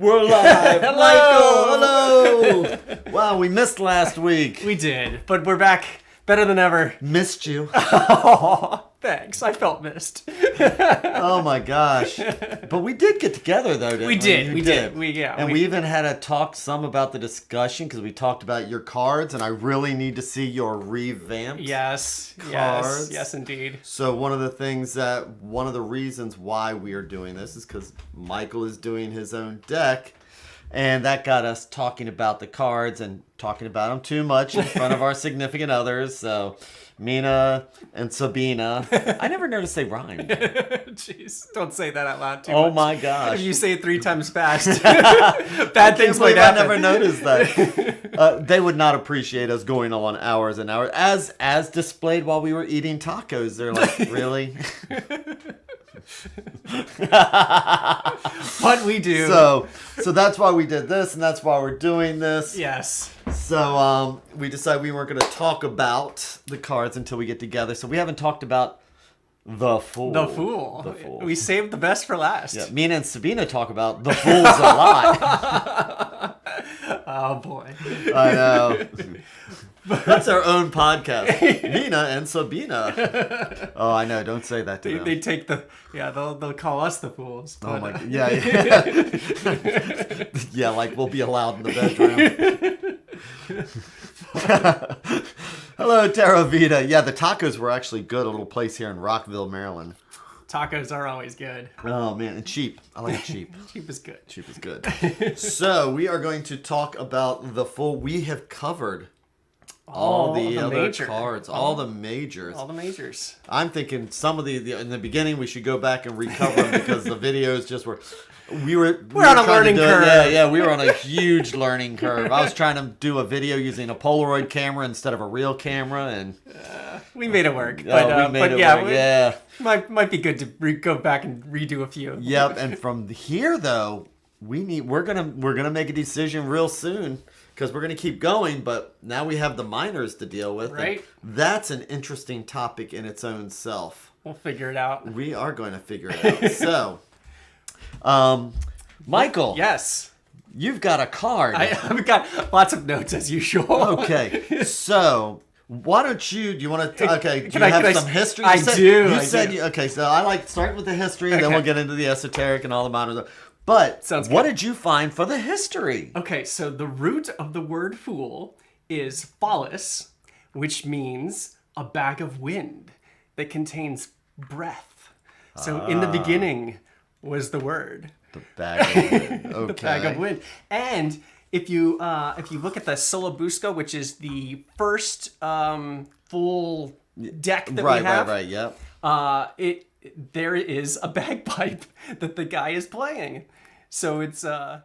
We're live. Hello. Michael, hello. Wow, we missed last week. We did, but we're back better than ever. Missed you. Oh, thanks. I felt missed. Oh my gosh. But we did get together though, didn't we? We did. And we even had to talk some about the discussion because we talked about your cards, and I really need to see your revamped cards. Yes, indeed. So one of the reasons why we are doing this is because Michael is doing his own deck. And that got us talking about the cards and talking about them too much in front of our significant others. So, Mina and Sabina. I never noticed they rhymed. Jeez, don't say that out loud too much. Oh my gosh. If you say it 3 times fast, bad things might happen. I never noticed that. They would not appreciate us going on hours and hours. As displayed while we were eating tacos. They're like, really? But we do. So that's why we did this, and that's why we're doing this. Yes. So we decided we weren't going to talk about the cards until we get together. So we haven't talked about the Fool. The Fool. We saved the best for last. Yeah, Mina and Sabina talk about the Fools a lot. Oh boy. I know. That's our own podcast. Mina and Sabina. Oh, I know. Don't say that to them. They take they'll call us the fools. Oh my god. Yeah. Yeah, like we'll be allowed in the bedroom. Hello, Terra Vita. Yeah, the tacos were actually good. A little place here in Rockville, Maryland. Tacos are always good. Oh man, and cheap. I like it cheap. Cheap is good. Cheap is good. So we are going to talk about the Fool. We have covered all the other cards, all the majors. All the majors. I'm thinking some of the in the beginning we should go back and recover them because the videos just were. We're on a learning curve. Yeah, we were on a huge learning curve. I was trying to do a video using a Polaroid camera instead of a real camera, and we made it work. We made it work. Might be good to go back and redo a few. Yep, and from here though, we're gonna make a decision real soon. Because we're going to keep going, but now we have the minors to deal with. Right. That's an interesting topic in its own self. We'll figure it out. We are going to figure it out. So, Michael. Yes. You've got a card. I've got lots of notes as usual. Okay. So, why don't do you want to, do you have some history? I do. Okay, so I like starting with the history, and then we'll get into the esoteric and all the minors. But what did you find for the history? Okay, so the root of the word fool is phallus, which means a bag of wind that contains breath. So in the beginning was the word. The bag of wind. Okay. The bag of wind. And if you look at the Solobusco, which is the first full deck that we have. Right, yep. There is a bagpipe that the guy is playing. So it's a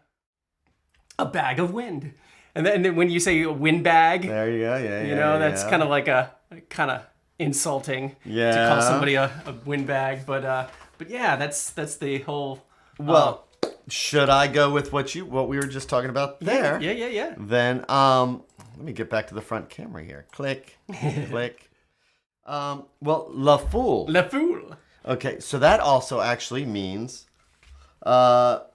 bag of wind. And then when you say a wind bag, there you go, that's kind of like a kind of insulting to call somebody a wind bag. But yeah, that's the whole. Well, should I go with what we were just talking about there? Yeah. Then let me get back to the front camera here. Click, click. Well, La Fool. La Fool. Okay, so that also actually means the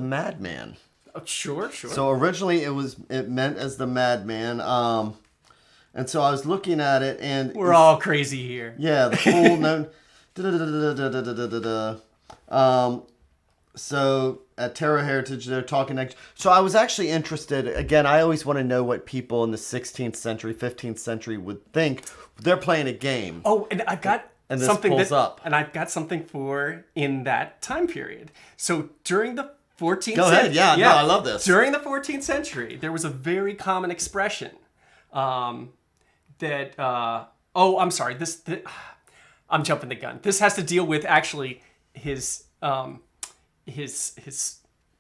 madman. Oh, sure. So originally it meant as the madman. And so I was looking at it, and we're all crazy here. Yeah, the fool known. So at Tarot Heritage, they're talking next. So I was actually interested. Again, I always want to know what people in the 16th century, 15th century would think. They're playing a game. Oh, and I've got. And this something pulls up. And I've got something for in that time period. So during the 14th century. Go ahead. Yeah, no, I love this. During the 14th century, there was a very common expression that, I'm sorry. I'm jumping the gun. This has to deal with actually his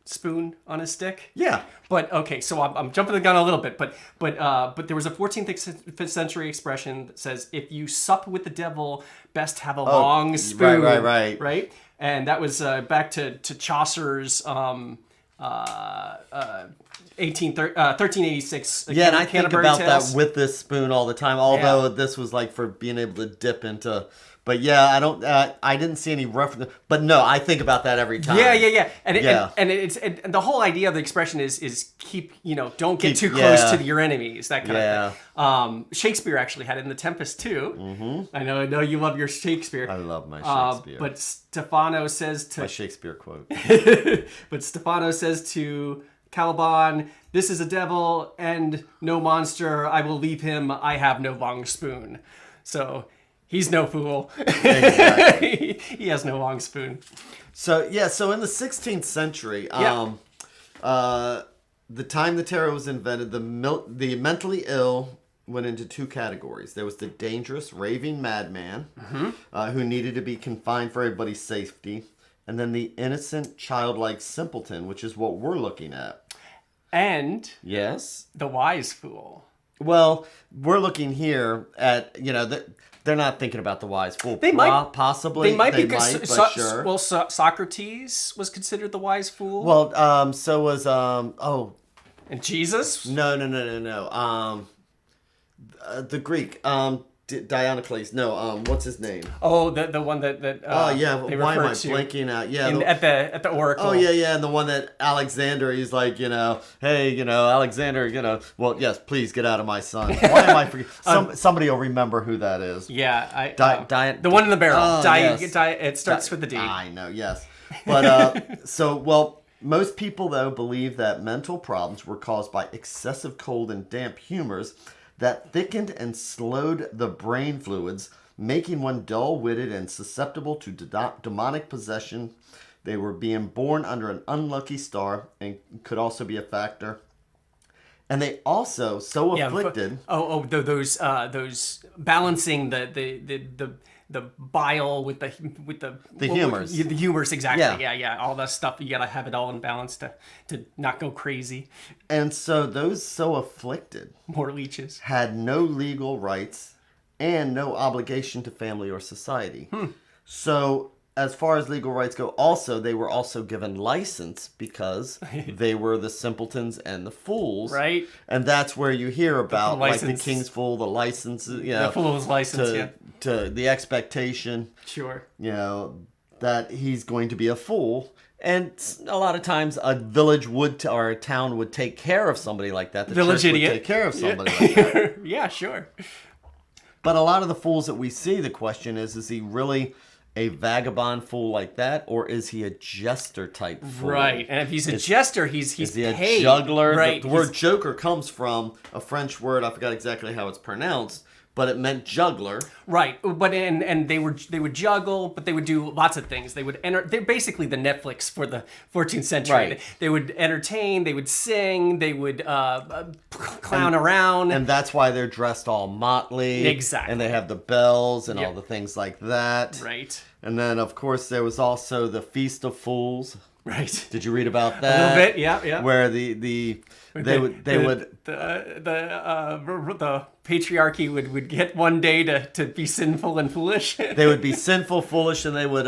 spoon on his stick. Yeah. But okay, so I'm jumping the gun a little bit, but there was a 14th century expression that says, "If you sup with the devil, best have a long spoon." Right. And that was back to Chaucer's 1386. Yeah, and I think about that with this spoon all the time. Although this was like for being able to dip into But yeah, I didn't see any reference. But no, I think about that every time. Yeah. And the whole idea of the expression is keep, don't get too close to your enemies, that kind of thing. Shakespeare actually had it in The Tempest too. Mm-hmm. I know you love your Shakespeare. I love my Shakespeare. But Stefano says to... My Shakespeare quote. But Stefano says to Caliban, "This is a devil and no monster. I will leave him. I have no long spoon." So... he's no fool. Exactly. He has no long spoon. So in the 16th century, the time the tarot was invented, the mentally ill went into two categories. There was the dangerous, raving madman, who needed to be confined for everybody's safety, and then the innocent, childlike simpleton, which is what we're looking at. And yes, the wise fool. Well, we're looking here at, they're not thinking about the wise fool. They might. Possibly. They might but sure. Well, Socrates was considered the wise fool. Well, so was, And Jesus? No. The Greek, Diocles. No, what's his name? Oh, the one that why am I blanking out? Yeah, at the Oracle. Oh yeah, and the one that Alexander, he's like, hey, Alexander, well, yes, please get out of my son. Why am I forgetting? Somebody will remember who that is. Yeah, the one in the barrel. Oh, yes. It starts with the D. I know, yes, but most people though believe that mental problems were caused by excessive cold and damp humors that thickened and slowed the brain fluids, making one dull-witted and susceptible to demonic possession. They were being born under an unlucky star and could also be a factor. And they also afflicted. Those balancing the bile with the humors. The humors, exactly. Yeah. All that stuff, you gotta have it all in balance to not go crazy. And so those so afflicted, more leeches, had no legal rights and no obligation to family or society. So as far as legal rights go, they were also given license because they were the simpletons and the fools. Right. And that's where you hear about like the king's fool, the license, the fool's license, to the expectation. Sure. That he's going to be a fool. And a lot of times a village or a town would take care of somebody like that. The village church idiot would take care of somebody like that. Yeah, sure. But a lot of the fools that we see, the question is he really a vagabond fool like that, or is he a jester type fool? Right, and if he's a jester, he's he paid. A juggler? Right. The word joker comes from a French word, I forgot exactly how it's pronounced, but it meant juggler. Right, but and they would juggle, but they would do lots of things. They would they're basically the Netflix for the 14th century. Right. They would entertain, they would sing, they would clown around. And that's why they're dressed all motley. Exactly. And they have the bells and all the things like that. Right. And then, of course, there was also the Feast of Fools. Right. Did you read about that? A little bit, yeah. Where the patriarchy would get one day to be sinful and foolish. They would be sinful, foolish, and they would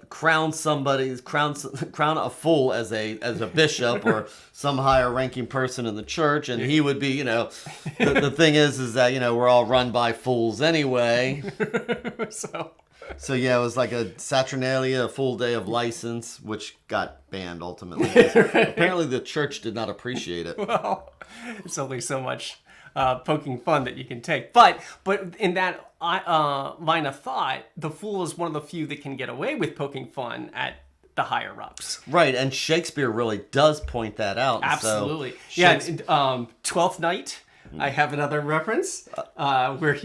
crown a fool as a bishop or some higher ranking person in the church, and he would be, the thing is that we're all run by fools anyway. So yeah, it was like a Saturnalia, a full day of license, which got banned ultimately. Apparently the church did not appreciate it. Well, it's only so much poking fun that you can take. But in that line of thought, the fool is one of the few that can get away with poking fun at the higher ups. Right, and Shakespeare really does point that out. Absolutely. So Twelfth Night, I have another reference where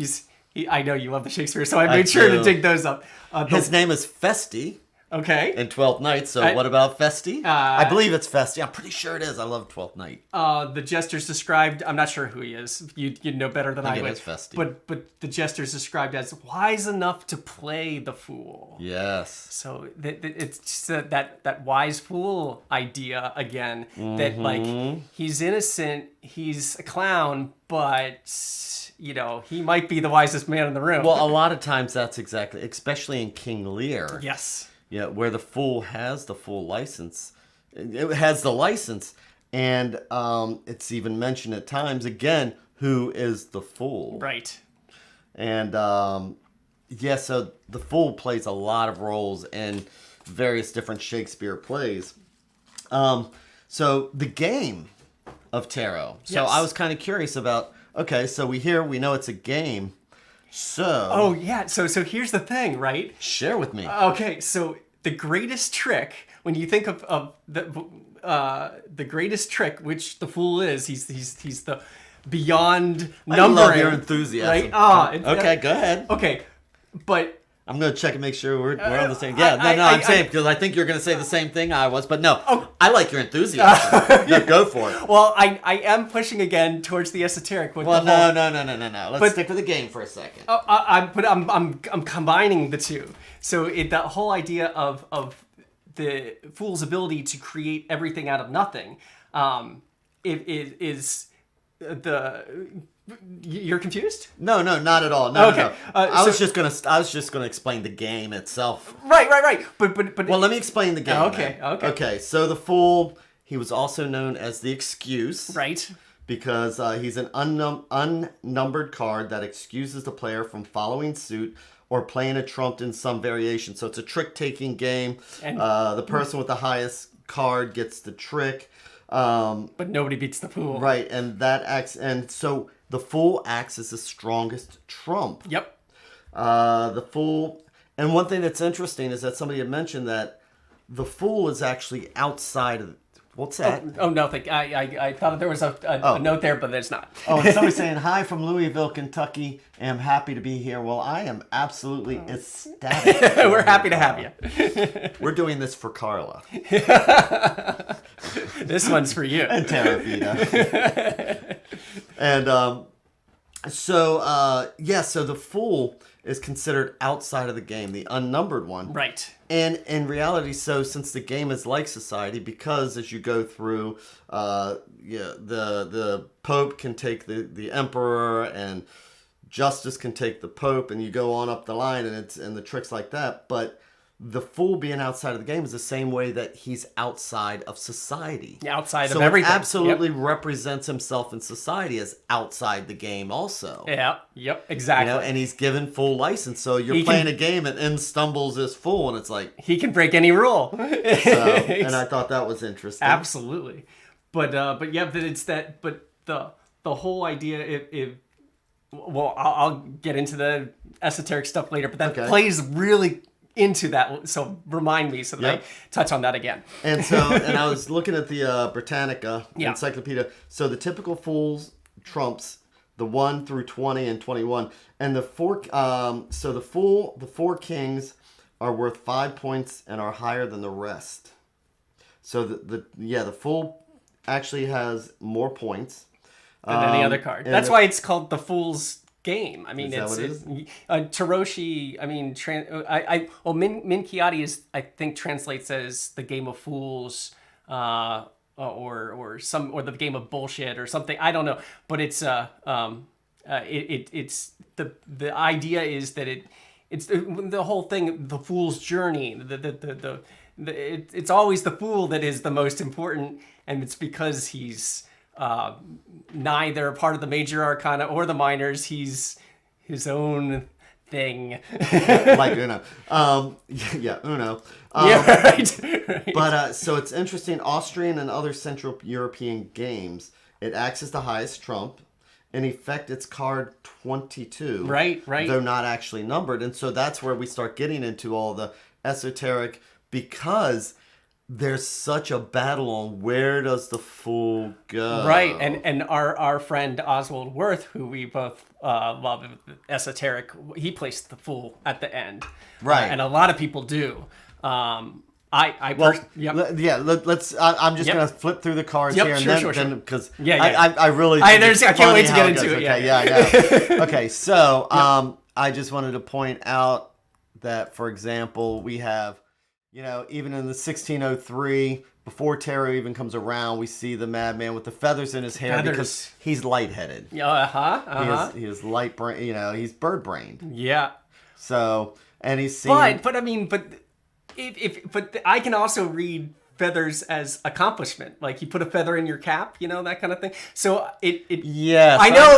I know you love the Shakespeare, so I made sure to dig those up. His name is Feste. Okay. In Twelfth Night. So what about Feste? I believe it's Feste. I'm pretty sure it is. I love Twelfth Night. The jester's described. I'm not sure who he is. You know better than I would. It is Feste. But the jester's described as wise enough to play the fool. Yes. So it's just that wise fool idea again. That like he's innocent, he's a clown, but he might be the wisest man in the room. Well, a lot of times that's exactly, especially in King Lear. Yes. Yeah, where the fool has the full license. It has the license, and it's even mentioned at times, again, who is the fool. Right. And Yeah, so the Fool plays a lot of roles in various different Shakespeare plays. So the game of tarot. So Yes. I was kind of curious about, okay, so we know it's a game. So Oh yeah, so here's the thing, right? share with me. Okay, so the greatest trick when you think of the greatest trick, which the Fool is, he's the beyond numbering. I love your enthusiasm. Right? Okay, go ahead. Okay, but I'm going to check and make sure we're on the same. Yeah, I'm saying because I think you're going to say the same thing I was, but no, I like your enthusiasm. No, go for it. Well, I am pushing again towards the esoteric. With Well, the whole, no. Let's stick with the game for a second. I'm combining the two. So the whole idea of the Fool's ability to create everything out of nothing, is the. You're confused? No, not at all. No, Okay. no. I was just gonna explain the game itself. Right. But Well, let me explain the game. Okay, then. okay. Okay. So the Fool, he was also known as the Excuse, right. because he's an unnumbered card that excuses the player from following suit or playing a trump in some variation. So it's a trick-taking game. And the person with the highest card gets the trick. but nobody beats the Fool. Right, and that acts, and so the Fool acts as the strongest trump. Yep. The Fool, and one thing that's interesting is that somebody had mentioned that the Fool is actually outside of. What's that? Oh no, I thought there was a note there, but there's not. Oh, and somebody's saying, hi from Louisville, Kentucky. Am happy to be here. Well, I am absolutely ecstatic. We're happy to have you. We're doing this for Carla. This one's for you. And Terravita. And so the Fool is considered outside of the game, the unnumbered one. Right. And in reality, so since the game is like society, because as you go through, the Pope can take the Emperor, and Justice can take the Pope, and you go on up the line, and the tricks like that. But the Fool being outside of the game is the same way that he's outside of society. Outside so of everything. It absolutely represents himself in society as outside the game also. Yep, exactly. And he's given full license. So you're playing a game and in stumbles this Fool, and it's like... He can break any rule. And I thought that was interesting. Absolutely. But it's that, but the whole idea, well, I'll get into the esoteric stuff later, but that plays really into that, so remind me so that I touch on that again. And I was looking at the Britannica Encyclopedia. So the typical Fool's trumps the 1 through 20 and 21, and the four. So the four kings are worth 5 points and are higher than the rest. So the Fool actually has more points than any other card. That's why it's called the Fool's Game. I mean, Taroshi. I mean, Min Chiadi I think translates as the Game of Fools, or the Game of Bullshit or something. I don't know, but it's it's the idea is that it's the whole thing, the Fool's Journey. It's always the Fool that is the most important, and it's because he's neither part of the major arcana or the minors. He's his own thing. Like Uno. Uno. Right. But so it's interesting. Austrian and other Central European games, it acts as the highest trump. In effect, it's card 22. Right. Though not actually numbered. And so that's where we start getting into all the esoteric, because there's such a battle on where does the Fool go. Right. And our friend Oswald Worth, who we both love, esoteric, he placed the Fool at the end. Right. And a lot of people do. I'm just gonna flip through the cards here and then because I really I can't wait to get into it. Okay, okay. So I just wanted to point out that, for example, we have, even in the 1603, before tarot even comes around, we see the madman with the feathers in his hair because he's lightheaded. He is light brain. He's bird brained. Yeah. So, and he's seen. But I can also read feathers as accomplishment. Like you put a feather in your cap, you know, that kind of thing. So Yes, I know.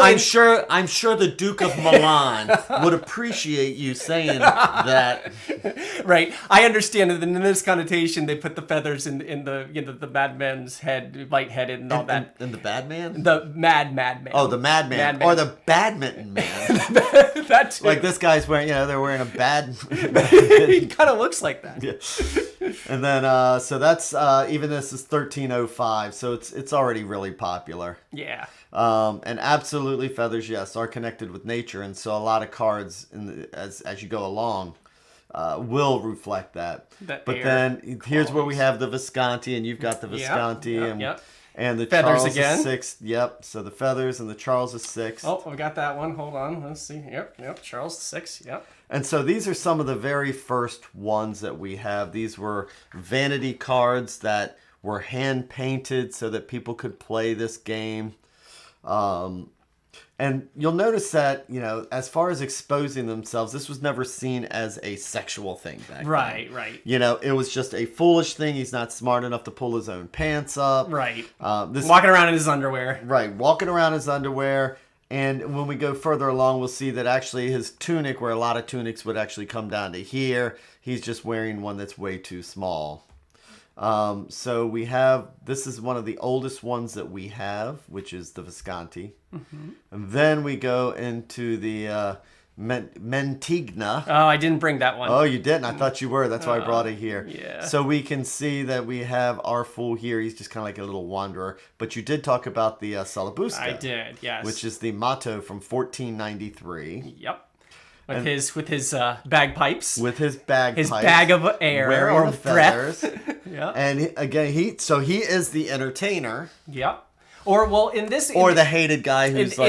I'm sure the Duke of Milan would appreciate you saying that. Right. I understand that in this connotation, they put the feathers in the madman's head, lightheaded and all that. And the bad man? The madman. Oh, the madman. Or the badminton man. That too. Like this guy's wearing, they're wearing a bad. He kind of looks like that. Yeah. And then, so that's, even this is 1305, so it's already really popular. Yeah. And absolutely feathers, yes, are connected with nature. And so a lot of cards, as you go along, will reflect that. But then here's where we have the Visconti, and you've got the Visconti. And the feathers Charles again. VI. Yep. So the feathers and the Charles VI. Oh, we got that one. Hold on. Let's see. Yep. Charles VI. Yep. And so these are some of the very first ones that we have. These were vanity cards that were hand painted so that people could play this game. And you'll notice that, as far as exposing themselves, this was never seen as a sexual thing back then. Right. It was just a foolish thing. He's not smart enough to pull his own pants up. Right. Walking around in his underwear. Right. Walking around in his underwear. And when we go further along, we'll see that actually his tunic, where a lot of tunics would actually come down to here, he's just wearing one that's way too small. So we have, this is one of the oldest ones that we have, which is the Visconti. Mm-hmm. And then we go into the Mentigna. Oh, I didn't bring that one. Oh, you didn't? I thought you were. That's why I brought it here. Yeah. So we can see that we have our fool here. He's just kind of like a little wanderer. But you did talk about the Salabuska. I did, yes. Which is the motto from 1493. Yep. With his bagpipes. With his bagpipes. His bag of air wearing or the feathers. breath. Yeah. And he is the entertainer. Yep. Or in this, or the hated guy who's so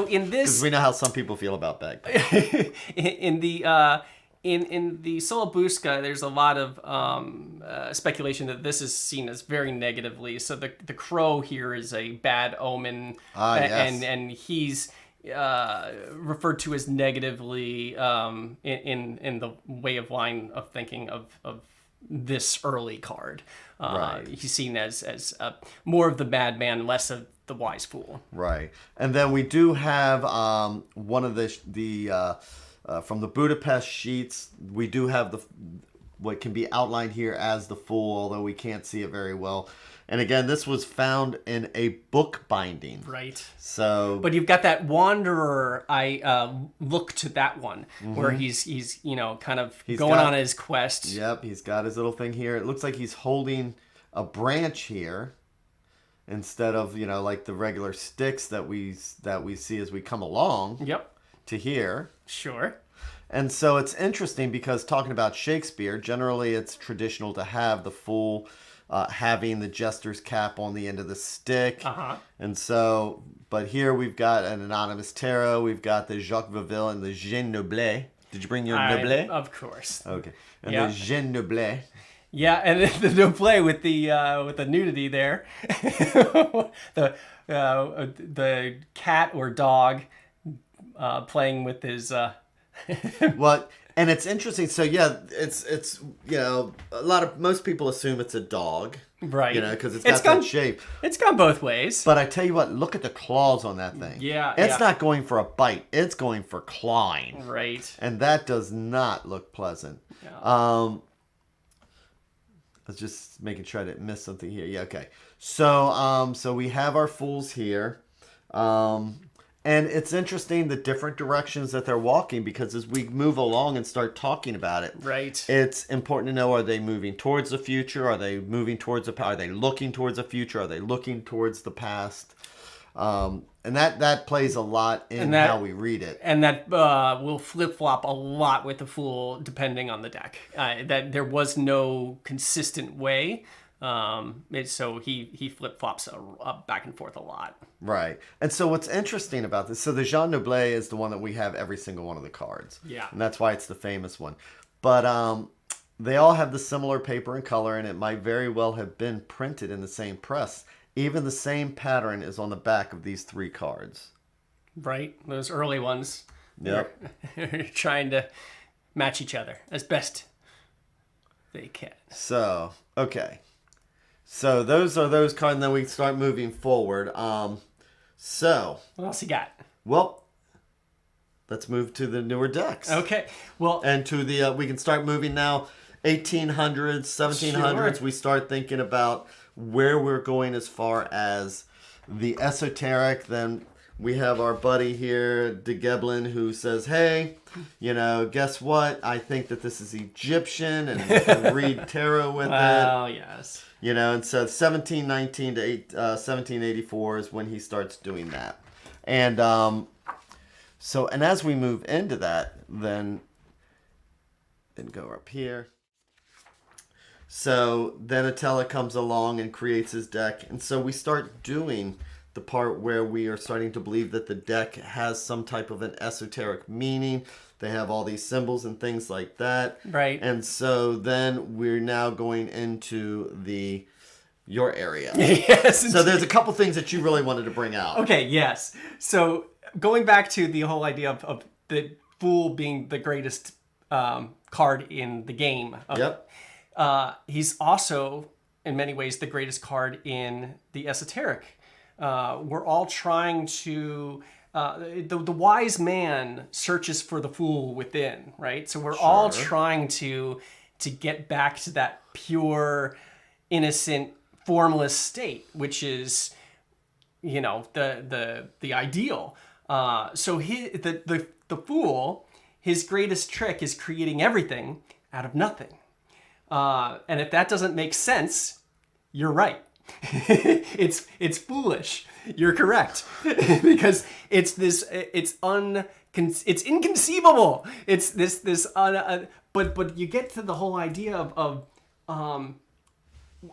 in this, because we know how some people feel about bagpipes. in the Solabuska, there's a lot of speculation that this is seen as very negatively. So the crow here is a bad omen, yes. and he's referred to as negatively in the way of line of thinking of this early card. Right. He's seen as more of the madman, less of the wise fool. Right. And then we do have one of the from the Budapest sheets, we do have what can be outlined here as the fool, although we can't see it very well. And again, this was found in a book binding. Right. So, but you've got that wanderer. I look to that one where he's kind of going on his quest. Yep, he's got his little thing here. It looks like he's holding a branch here instead of like the regular sticks that we see as we come along. Yep. To here. Sure. And so it's interesting because talking about Shakespeare, generally it's traditional to have the fool having the jester's cap on the end of the stick. Uh-huh. And so, but here we've got an anonymous tarot. We've got the Jacques Vaville and the Jean Noblet. Did you bring your Noblet? Of course. Okay. And the Jean Noblet. Yeah, and the Noblet with the nudity there. the cat or dog playing with his Well, and it's interesting. So yeah, it's most people assume it's a dog, right? Because it's got that shape. It's gone both ways. But I tell you what, look at the claws on that thing. Yeah, it's not going for a bite; it's going for clawing. Right. And that does not look pleasant. Yeah. I was just making sure I didn't miss something here. Yeah, okay. So we have our fools here. And it's interesting the different directions that they're walking, because as we move along and start talking about it, right, it's important to know, are they moving towards the future? Are they moving towards are they looking towards the future? Are they looking towards the past? And that plays a lot in how we read it. And that will flip-flop a lot with the Fool depending on the deck. That there was no consistent way. So he flip-flops back and forth a lot. Right. And so what's interesting about this, so the Jean Noblet is the one that we have every single one of the cards. Yeah. And that's why it's the famous one. But they all have the similar paper and color, and it might very well have been printed in the same press. Even the same pattern is on the back of these three cards. Right. Those early ones. Yep. They're trying to match each other as best they can. So, okay. So those are those cards, and then we start moving forward. So what else you got? Well, let's move to the newer decks. Okay. Well, and to the we can start moving now. 1800s, 1700s. Sure. We start thinking about where we're going as far as the esoteric. Then we have our buddy here, De Geblin, who says, "Hey, guess what? I think that this is Egyptian, and we can read tarot with it." Oh, yes. And so 1719 to 1784 is when he starts doing that. And and as we move into that, then go up here. So then Attila comes along and creates his deck. And so we start doing the part where we are starting to believe that the deck has some type of an esoteric meaning. They have all these symbols and things like that. Right. And so then we're now going into your area. Yes. So there's a couple things that you really wanted to bring out. Okay, yes. So going back to the whole idea of the Fool being the greatest card in the game. Yep. He's also, in many ways, the greatest card in the esoteric. We're all trying to... the wise man searches for the fool within, right? So we're all trying to get back to that pure, innocent, formless state, which is, the ideal. So the fool, his greatest trick is creating everything out of nothing. And if that doesn't make sense, you're right. It's foolish. You're correct. Because it's inconceivable. It's but you get to the whole idea of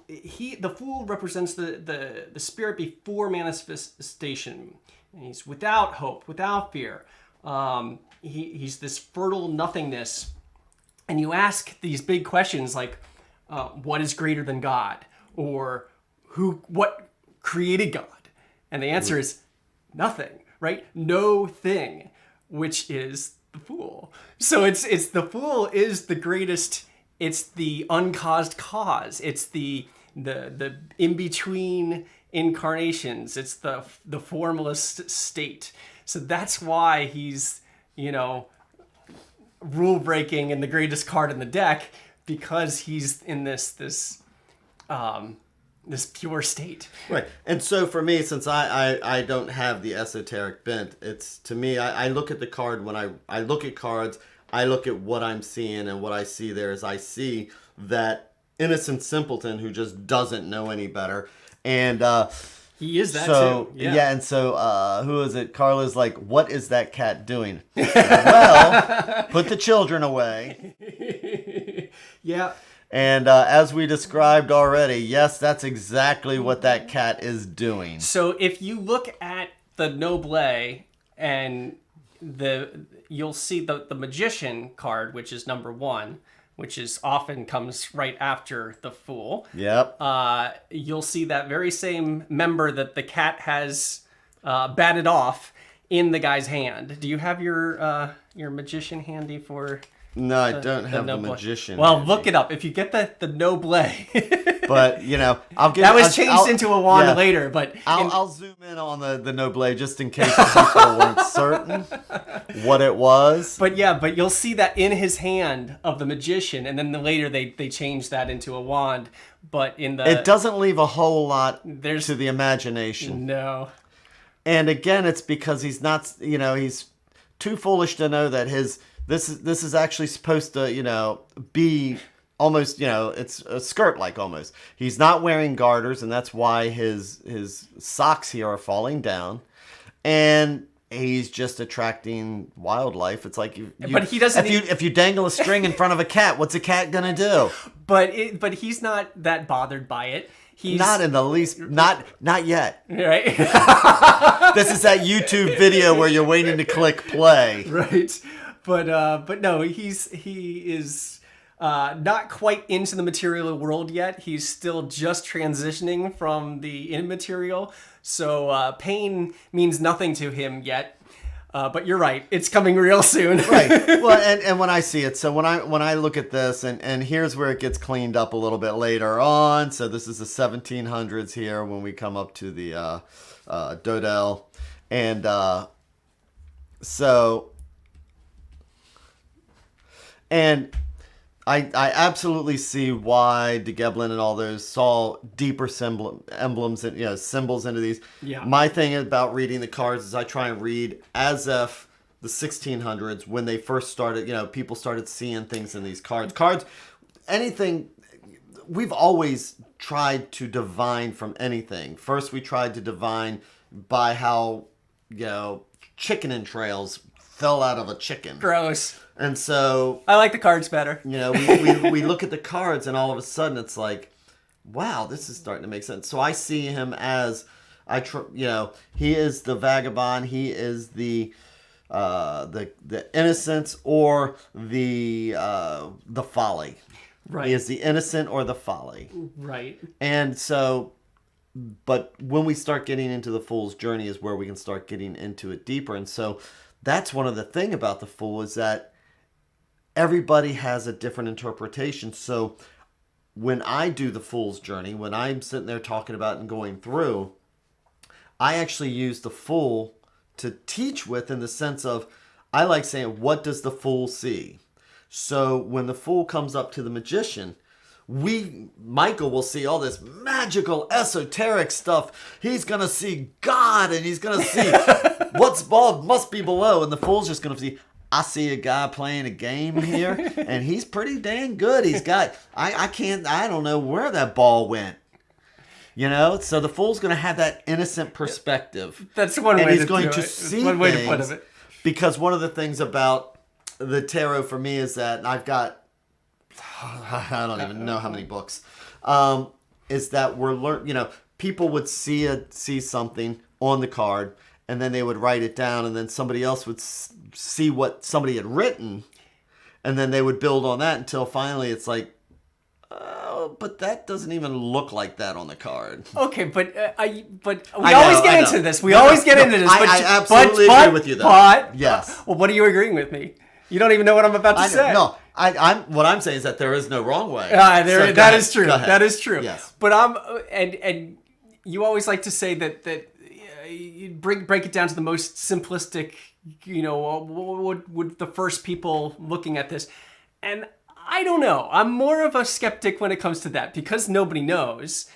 the fool represents the spirit before manifestation. And he's without hope, without fear. He's this fertile nothingness. And you ask these big questions like, what is greater than God? Or what created God? And the answer is nothing, right? No thing, which is the fool. So it's the fool is the greatest. It's the uncaused cause. It's the in-between incarnations. It's the formless state. So that's why he's, rule breaking and the greatest card in the deck, because he's in this pure state. Right. And so for me, since I don't have the esoteric bent, it's, to me, I look at the card. When I look at cards, I look at what I'm seeing, and what I see there is I see that innocent simpleton who just doesn't know any better. And he is that too. Yeah. And so who is it? Carla's like, what is that cat doing? Well, put the children away. Yeah. And as we described already, yes, that's exactly what that cat is doing. So if you look at the Noble and you'll see the Magician card, which is number 1, which is often comes right after the Fool. Yep. You'll see that very same member that the cat has batted off in the guy's hand. Do you have your Magician handy for... No, I don't have the Magician. Well, look it up. If you get the Noble. But, I'll get... That was changed into a wand later, but... I'll zoom in on the Noble just in case people weren't certain what it was. But you'll see that in his hand of the Magician, and then later they changed that into a wand. But in the... It doesn't leave a whole lot to the imagination. No. And again, it's because he's not, he's too foolish to know that this is actually supposed to, be almost, it's a skirt like almost. He's not wearing garters, and that's why his socks here are falling down. And he's just attracting wildlife. It's like but he doesn't. If you dangle a string in front of a cat, what's a cat gonna do? But he's not that bothered by it. He's not in the least. Not yet. Right. This is that YouTube video where you're waiting to click play. Right. But no, he is not quite into the material world yet. He's still just transitioning from the immaterial. So pain means nothing to him yet. But you're right, it's coming real soon. Right. Well, and when I see it, so when I look at this, and here's where it gets cleaned up a little bit later on. So this is the 1700s here when we come up to the Dodell, and I absolutely see why de Gebelin and all those saw deeper emblems and symbols into these. Yeah. My thing about reading the cards is I try and read as if the 1600s, when they first started, people started seeing things in these cards. Anything, we've always tried to divine from anything. First, we tried to divine by how, chicken entrails fell out of a chicken. Gross. And so I like the cards better. We look at the cards and all of a sudden it's like, wow, this is starting to make sense. So I see him as he is the vagabond, he is the innocence or the folly. Right. He is the innocent or the folly. Right. And so, but when we start getting into the Fool's journey is where we can start getting into it deeper. And so that's one of the thing about the Fool is that everybody has a different interpretation. So when I do the Fool's journey, when I'm sitting there talking about and going through, I actually use the Fool to teach with, in the sense of, I like saying, what does the Fool see? So when the Fool comes up to the Magician, Michael will see all this magical, esoteric stuff. He's going to see God, and he's going to see what's above must be below. And the Fool's just going to see, I see a guy playing a game here, and he's pretty dang good. He's got, I don't know where that ball went. So the Fool's going to have that innocent perspective. That's one way to do it. And he's going to see one way to put it. Because one of the things about the tarot for me is that I've got, I don't even know how many books, is that people would see something on the card, and then they would write it down, and then somebody else would see what somebody had written, and then they would build on that until finally it's like, oh, but that doesn't even look like that on the card. Okay, but we always get into this. We always get into this. I absolutely agree with you, though. But yes. Well, what are you agreeing with me? You don't even know what I'm about to say. No, what I'm saying is that there is no wrong way. That is true. That is true. Yes. But and you always like to say that you break it down to the most simplistic. What would the first people looking at this, and I don't know. I'm more of a skeptic when it comes to that because nobody knows.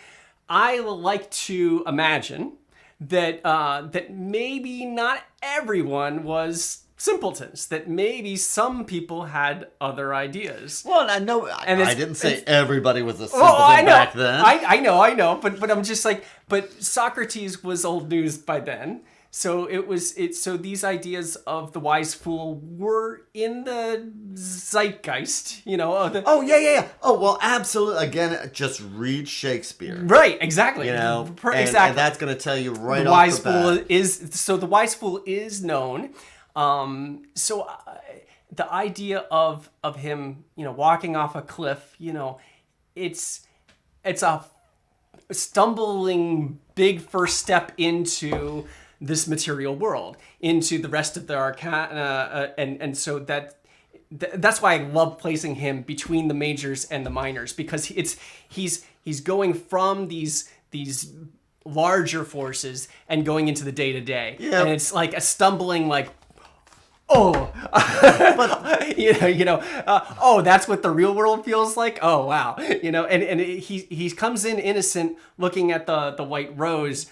I like to imagine that that maybe not everyone was simpletons, that maybe some people had other ideas. Well, I know, and I didn't say everybody was a simpleton back then. I know, but I'm just like, but Socrates was old news by then. So so these ideas of the wise fool were in the zeitgeist, Oh yeah. Oh well, absolutely. Again, just read Shakespeare. Right, exactly. Exactly. And that's going to tell you right the off wise the bat. The wise fool is known. The idea of him, walking off a cliff, it's a stumbling big first step into this material world, into the rest of the arcana, and so that's why I love placing him between the majors and the minors, because he's going from these larger forces and going into the day to day, and it's like a stumbling like. Oh, but that's what the real world feels like. Oh, wow. And he comes in innocent looking at the white rose,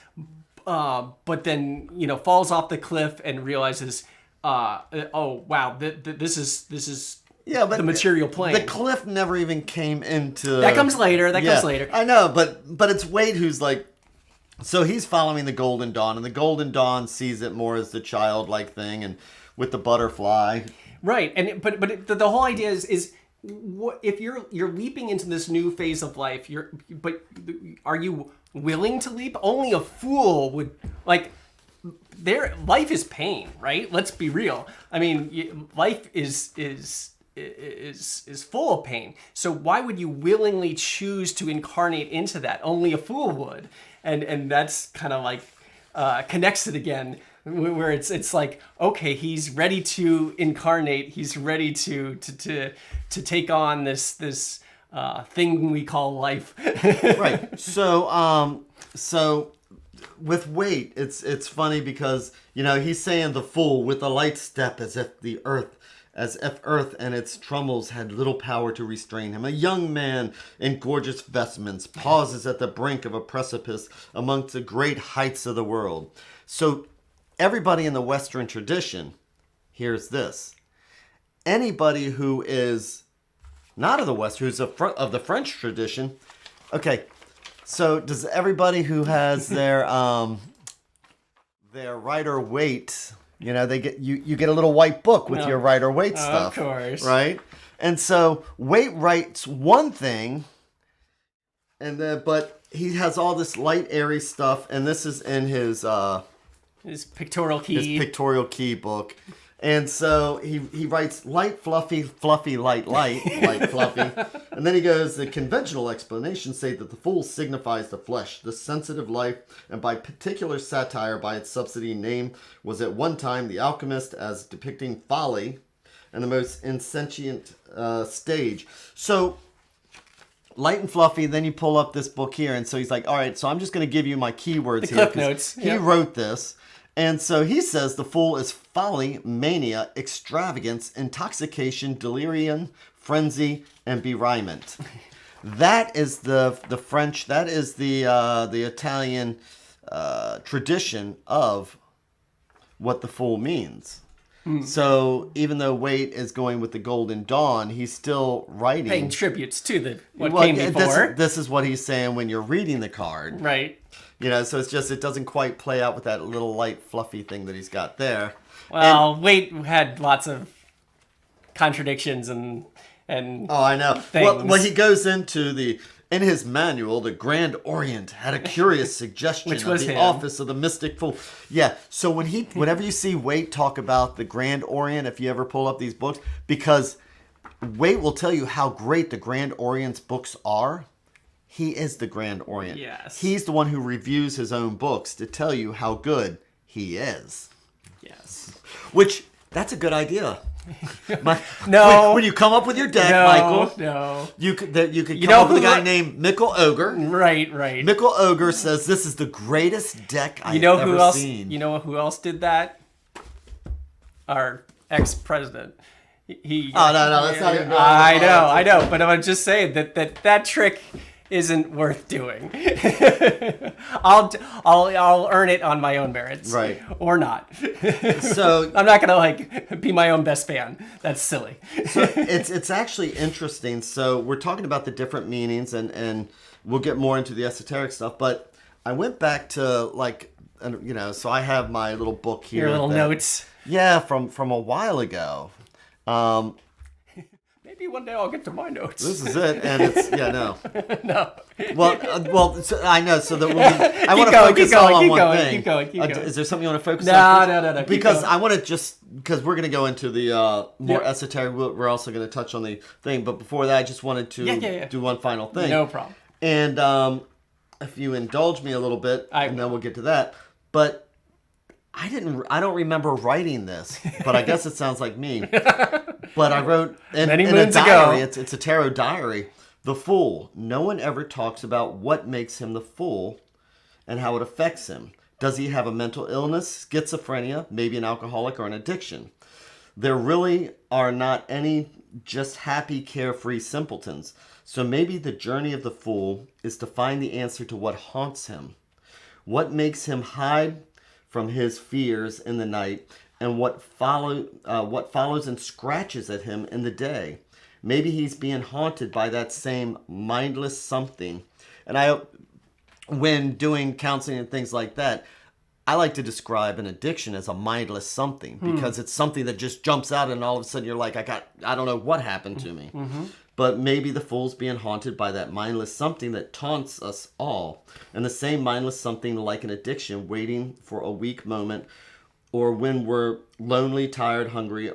but then, falls off the cliff and realizes, oh, wow, this is the material plane. The cliff never even came into... That comes later. I know, but it's Wade who's like... So he's following the Golden Dawn, and the Golden Dawn sees it more as the childlike thing, and with the butterfly. Right, but the whole idea is what, if you're leaping into this new phase of life, but are you willing to leap? Only a fool would, like, life is pain, right? Let's be real. I mean, life is full of pain. So why would you willingly choose to incarnate into that? Only a fool would. And that's kind of like connects it again where it's like, okay, he's ready to incarnate. He's ready to take on this thing we call life. Right. So with weight, it's funny because he's saying the fool with a light step as if earth and its troubles had little power to restrain him. A young man in gorgeous vestments pauses at the brink of a precipice amongst the great heights of the world. So everybody in the Western tradition hears this. Anybody who is not of the West, who's of the French tradition, okay. So does everybody who has their Rider Waite, they get you get a little white book with your Rider Waite stuff, of course, right? And so Waite writes one thing, but he has all this light, airy stuff, and this is in his pictorial key book. And so he writes light, fluffy, light, light, fluffy. And then he goes, the conventional explanations say that the fool signifies the flesh, the sensitive life, and by particular satire by its subsidy name was at one time the alchemist as depicting folly and the most insentient stage. So light and fluffy, then you pull up this book here. And so he's like, all right, so I'm just going to give you my keywords here. Cliff notes. He wrote this. And so he says the fool is folly, mania, extravagance, intoxication, delirium, frenzy, and bereavement. That is the French, that is the Italian tradition of what the fool means. So even though Waite is going with the Golden Dawn, he's still writing. Paying tributes to what came before. This is what he's saying when you're reading the card. Right. So it's just, it doesn't quite play out with that little light, fluffy thing that he's got there. Well, Waite had lots of contradictions and oh, I know. Things. Well, he goes into in his manual, the Grand Orient had a curious suggestion Which of was the him. office of the mystic fool. Yeah, so whenever you see Waite talk about the Grand Orient, if you ever pull up these books, because Waite will tell you how great the Grand Orient's books are. He is the Grand Orient. Yes. He's the one who reviews his own books to tell you how good he is. Yes. Which, that's a good idea. No. When you come up with your deck, Michael. No. You could come up with a guy named Mikkel Ogre. Right. Mikkel Ogre says this is the greatest deck I've ever seen. You know who else did that? Our ex-president. No, that's not even. I know, but I'm just saying that trick isn't worth doing. I'll earn it on my own merits, right? Or not. So I'm not gonna be my own best fan. That's silly. So it's actually interesting. So we're talking about the different meanings, and we'll get more into the esoteric stuff. But I went back to so I have my little book here. Your little notes. Yeah, from a while ago. Maybe one day I'll get to my notes. This is it, and it's no. Well, so I know. So that I want to focus on one thing. Keep going. Is there something you want to focus on? No. Because I want to because we're going to go into the more esoteric. We're also going to touch on the thing, but before that, I just wanted to do one final thing. No problem. And if you indulge me a little bit, and then we'll get to that. But I don't remember writing this, but I guess it sounds like me. But I wrote in a diary. It's a tarot diary. The Fool. No one ever talks about what makes him the fool and how it affects him. Does he have a mental illness, schizophrenia, maybe an alcoholic or an addiction? There really are not any just happy, carefree simpletons. So maybe the journey of the Fool is to find the answer to what haunts him. What makes him hide from his fears in the night, and what follows and scratches at him in the day. Maybe he's being haunted by that same mindless something. And when doing counseling and things like that, I like to describe an addiction as a mindless something, because it's something that just jumps out and all of a sudden you're like, I don't know what happened to me. Mm-hmm. But maybe the fool's being haunted by that mindless something that taunts us all. And the same mindless something, like an addiction, waiting for a weak moment, or when we're lonely, tired, hungry,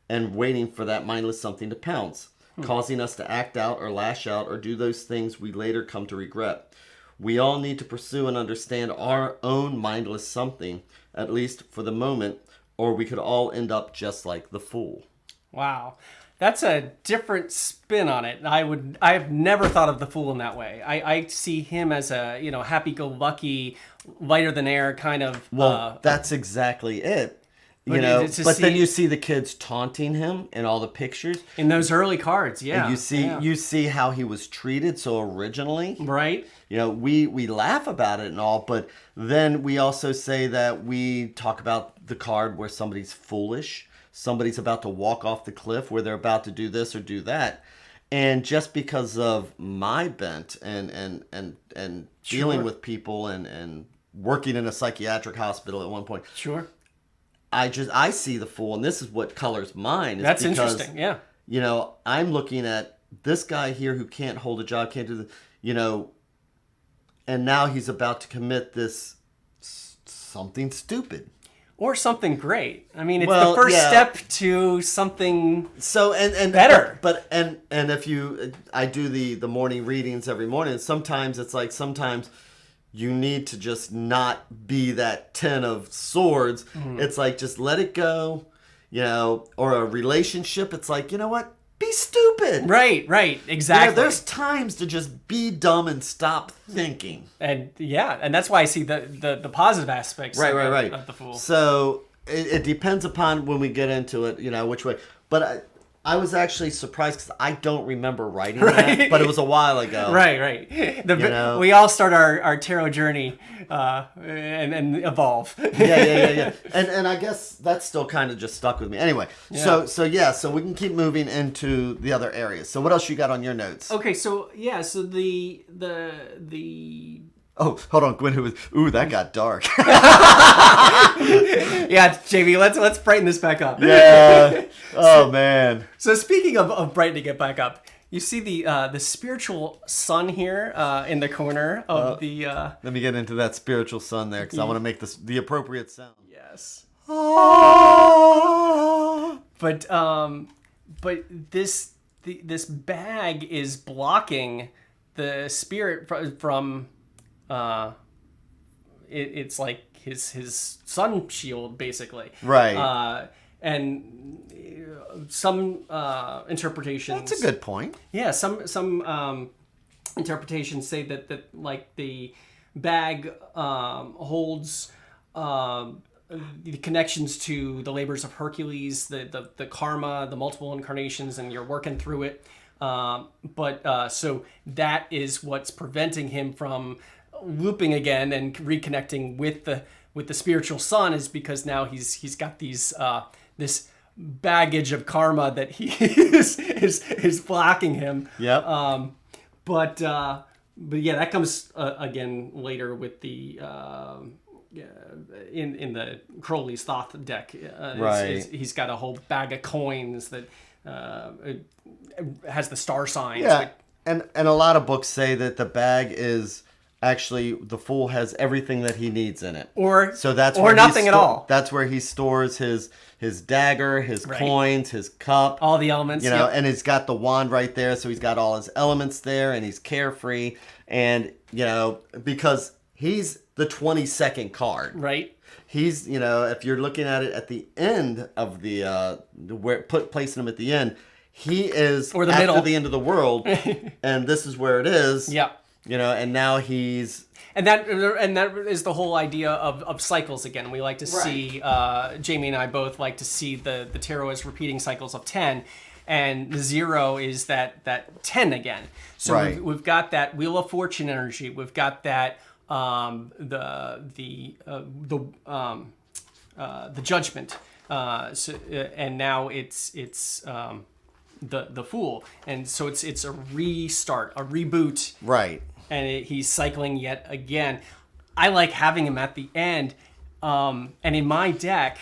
and waiting for that mindless something to pounce, causing us to act out or lash out or do those things we later come to regret. We all need to pursue and understand our own mindless something, at least for the moment, or we could all end up just like the fool. Wow. That's a different spin on it. I have never thought of the fool in that way. I see him as a, happy-go-lucky, lighter than air kind of. Well, that's exactly it. Then you see the kids taunting him in all the pictures. In those early cards, yeah. And you see how he was treated so originally. Right. We laugh about it and all, but then we also say that we talk about the card where somebody's foolish. Somebody's about to walk off the cliff, where they're about to do this or do that. And just because of my bent and dealing with people and working in a psychiatric hospital at one point. Sure. I see the fool, and this is what colors mine. That's interesting, yeah. I'm looking at this guy here who can't hold a job, can't do and now he's about to commit this something stupid. Or something great. I mean, it's the first step to something and better. But if I do the morning readings every morning. Sometimes you need to just not be that 10 of swords. Mm-hmm. It's like, just let it go, or a relationship. It's like, you know what? Be stupid. Right, exactly. There's times to just be dumb and stop thinking. And that's why I see the positive aspects of the fool. So it depends upon when we get into it, which way. But I was actually surprised because I don't remember writing that, but it was a while ago. Right. We all start our tarot journey and evolve. Yeah. And I guess that's still kind of just stuck with me. Anyway, so we can keep moving into the other areas. So what else you got on your notes? Okay, so the Oh, hold on, Gwen. That got dark. Yeah, JV, let's brighten this back up. Yeah. Oh man. So speaking of brightening it back up, you see the spiritual sun here in the corner of the. Let me get into that spiritual sun there, because I want to make the appropriate sound. Yes. But this bag is blocking the spirit from. It's like his sun shield, basically. Right. And some interpretations. That's a good point. Yeah, some interpretations say that like the bag holds the connections to the labors of Hercules, the karma, the multiple incarnations, and you're working through it. So that is what's preventing him from looping again and reconnecting with the spiritual sun, is because now he's got these this baggage of karma that he is blocking him. Yep. But yeah, that comes again later with the in the Crowley's Thoth deck. Right. He's got a whole bag of coins that has the star signs. Yeah, and a lot of books say that the bag is actually, the fool has everything that he needs in it. That's nothing at all. That's where he stores his dagger, his coins, his cup. All the elements. And he's got the wand right there, so he's got all his elements there, and he's carefree. And, because he's the 22nd card. Right. He's, if you're looking at it at the end of placing him at the end, he is or the after middle. The end of the world, and this is where it is. Yeah. And now he's... And that is the whole idea of cycles again. We like to see, Jamie and I both like to see the tarot as repeating cycles of 10, and the 0 is that 10 again. So we've got that Wheel of Fortune energy. We've got that the Judgment. And now it's the Fool, and so it's a restart, a reboot. Right. And he's cycling yet again. I like having him at the end. And in my deck,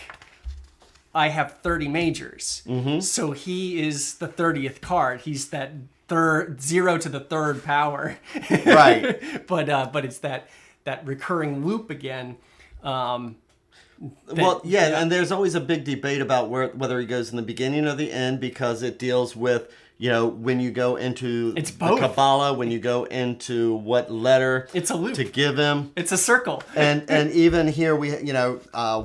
I have 30 majors. Mm-hmm. So he is the 30th card. He's that 0 to the 3rd power. Right. But it's that recurring loop again. And there's always a big debate about whether he goes in the beginning or the end, because it deals with, when you go into It's the both. Kabbalah, when you go into what letter It's a loop. to give him. It's a circle. And even here we,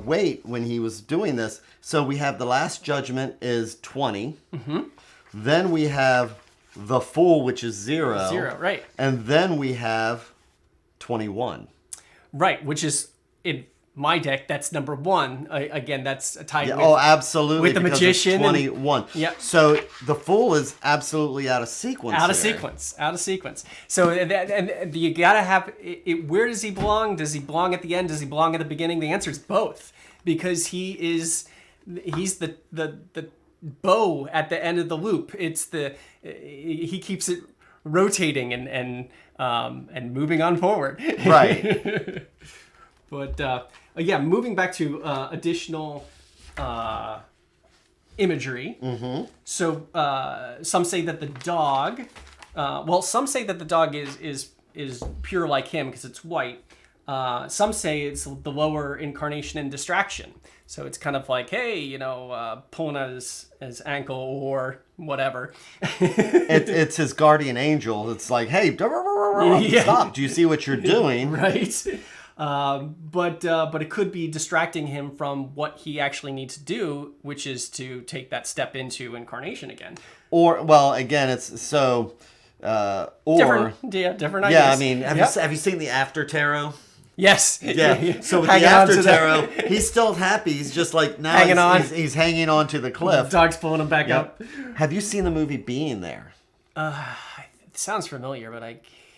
Wait, when he was doing this, so we have the Last Judgment is 20. Mm-hmm. Then we have the Fool, which is 0. 0, right. And then we have 21. Right, which is in my deck, that's number 1. Again, that's tied with... Oh, absolutely. With the Magician. 21. Yeah. So the Fool is absolutely out of sequence. Out of sequence. So and you gotta have it. Where does he belong? Does he belong at the end? Does he belong at the beginning? The answer is both, because he's the bow at the end of the loop. He keeps it rotating and moving on forward. Right. But moving back to additional imagery. Mm-hmm. So some say that the dog. Some say that the dog is pure like him because it's white. Some say it's the lower incarnation and distraction. So it's kind of like, hey, pulling at his ankle or whatever. It's his guardian angel. It's like, hey, stop. Do you see what you're doing? Right. But it could be distracting him from what he actually needs to do, which is to take that step into incarnation again. Or, well, again, it's so... different ideas. Yeah, I mean, have you seen the After Tarot? Yes. Yeah. So with the After Tarot, he's still happy. He's just like now hanging on. He's hanging on to the cliff. The dog's pulling him back up. Have you seen the movie Being There? It sounds familiar, but I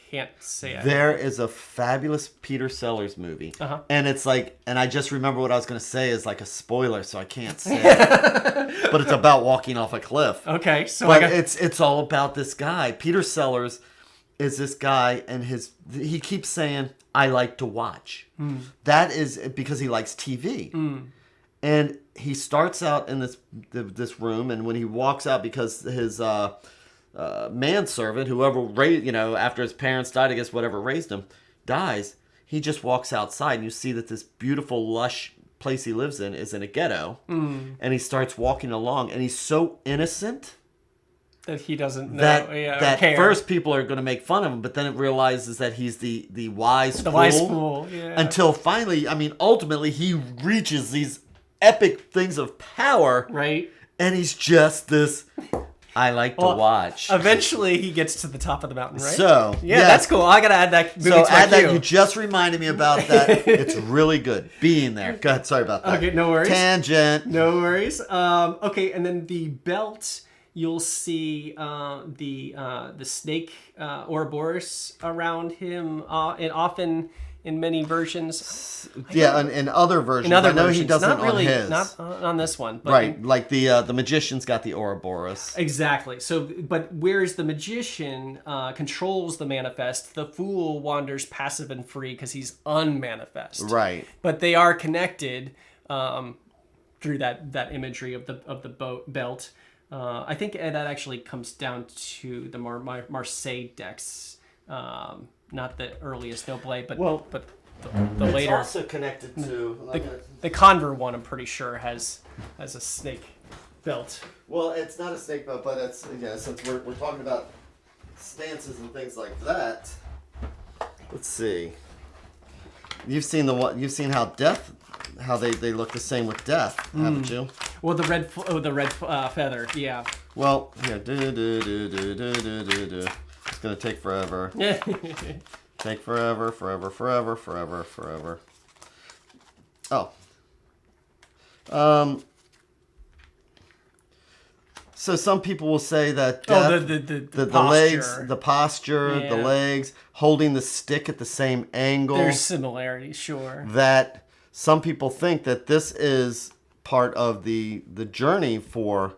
can't say it. There is a fabulous Peter Sellers movie, and it's like, and I just remember what I was going to say is like a spoiler, so I can't say it. But it's about walking off a cliff. Okay, so it's all about this guy. Peter Sellers is this guy, and he keeps saying, I like to watch. That is because he likes TV. And he starts out in this room, and when he walks out, because his manservant, whoever raised, after his parents died, I guess whatever raised him, dies, he just walks outside, and you see that this beautiful, lush place he lives in is in a ghetto. And he starts walking along, and he's so innocent that he doesn't know that care. First people are going to make fun of him, but then it realizes that he's the wise fool. Wise fool, yeah. Until finally, ultimately he reaches these epic things of power. Right. And he's just this, I like to watch. Eventually he gets to the top of the mountain, right? So, yeah, that's cool. I got to add that movie to my add that. queue. You just reminded me about that. It's really good. Being There. Go ahead. Sorry about that. Okay, no worries. Tangent. No worries. Okay, and then the belt... You'll see the snake Ouroboros around him, and often in many versions. Yeah, in other versions. I know he doesn't not really, on his. not on this one. But right, like the magician's got the Ouroboros. Exactly. So, but whereas the magician controls the manifest, the fool wanders passive and free because he's unmanifest. Right. But they are connected through that imagery of the belt. I think that actually comes down to the Marseille decks, not the earliest No Blade, but the later. It's also connected to the Conver one. I'm pretty sure has a snake belt. Well, it's not a snake belt, but it's since we're talking about stances and things like that. Let's see. You've seen how they look the same with death, haven't you? Well, the red feather, yeah. Well, yeah, it's gonna take forever. Take forever. Oh. So some people will say that death, the legs, the posture, the legs, holding the stick at the same angle. There's similarities, sure. That some people think that this is part of the journey for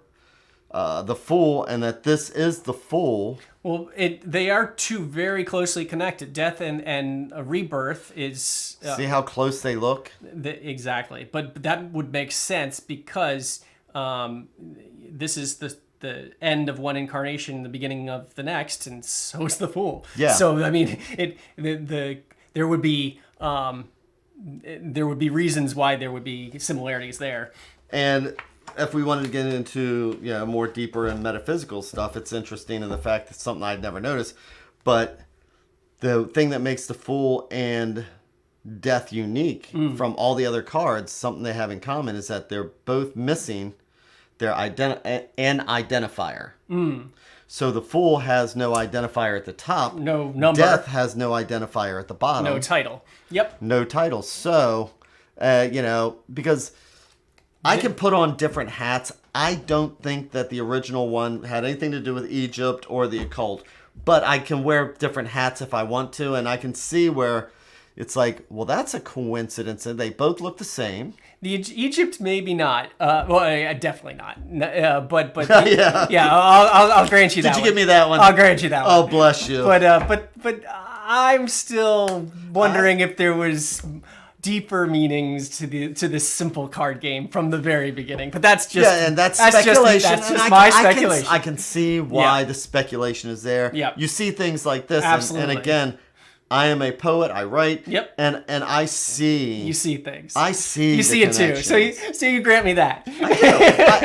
the fool, and that this is the fool. Well, they are two very closely connected. Death and a rebirth is... See how close they look? Exactly. But that would make sense because this is the end of one incarnation, the beginning of the next, and so is the fool. Yeah. So, I mean, there would be reasons why there would be similarities there. And if we wanted to get into more deeper and metaphysical stuff, it's interesting in the fact that something I'd never noticed, but the thing that makes the Fool and Death unique from all the other cards, something they have in common, is that they're both missing their an identifier. So the Fool has no identifier at the top. No number. Death has no identifier at the bottom. No title. Yep. No title. So, because I can put on different hats. I don't think that the original one had anything to do with Egypt or the occult, but I can wear different hats if I want to, and I can see where it's like, well, that's a coincidence, and they both look the same. The Egypt, maybe not. Definitely not. But Yeah. I'll grant you that. Did you give me that one? I'll grant you that one. Oh, bless you. But I'm still wondering if there was deeper meanings to this simple card game from the very beginning. But that's just and that's speculation. That's just my speculation. I can see why the speculation is there. Yeah. You see things like this, Absolutely. and again, I am a poet. I write. Yep. And I see. You see things. I see. You see it too. So you grant me that. I do.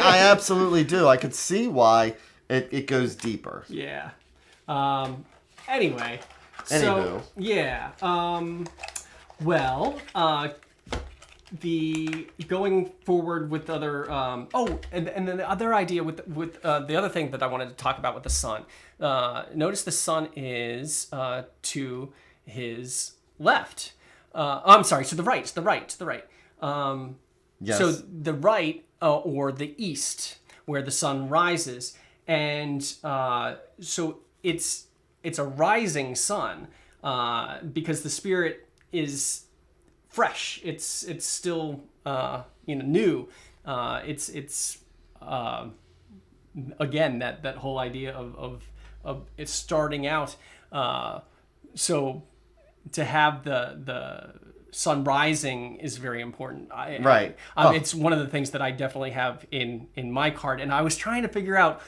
I absolutely do. I could see why it goes deeper. Yeah. Anyway. Anywho. So yeah. The going forward with other and then the other idea with the other thing that I wanted to talk about with the sun. Notice the sun is to his left. I'm sorry, to the right. Yes. So the right or the east, where the sun rises, and so it's a rising sun because the spirit is fresh. It's still new. It's again that whole idea of it starting out. So to have the sun rising is very important. Right. It's one of the things that I definitely have in my card, and I was trying to figure out,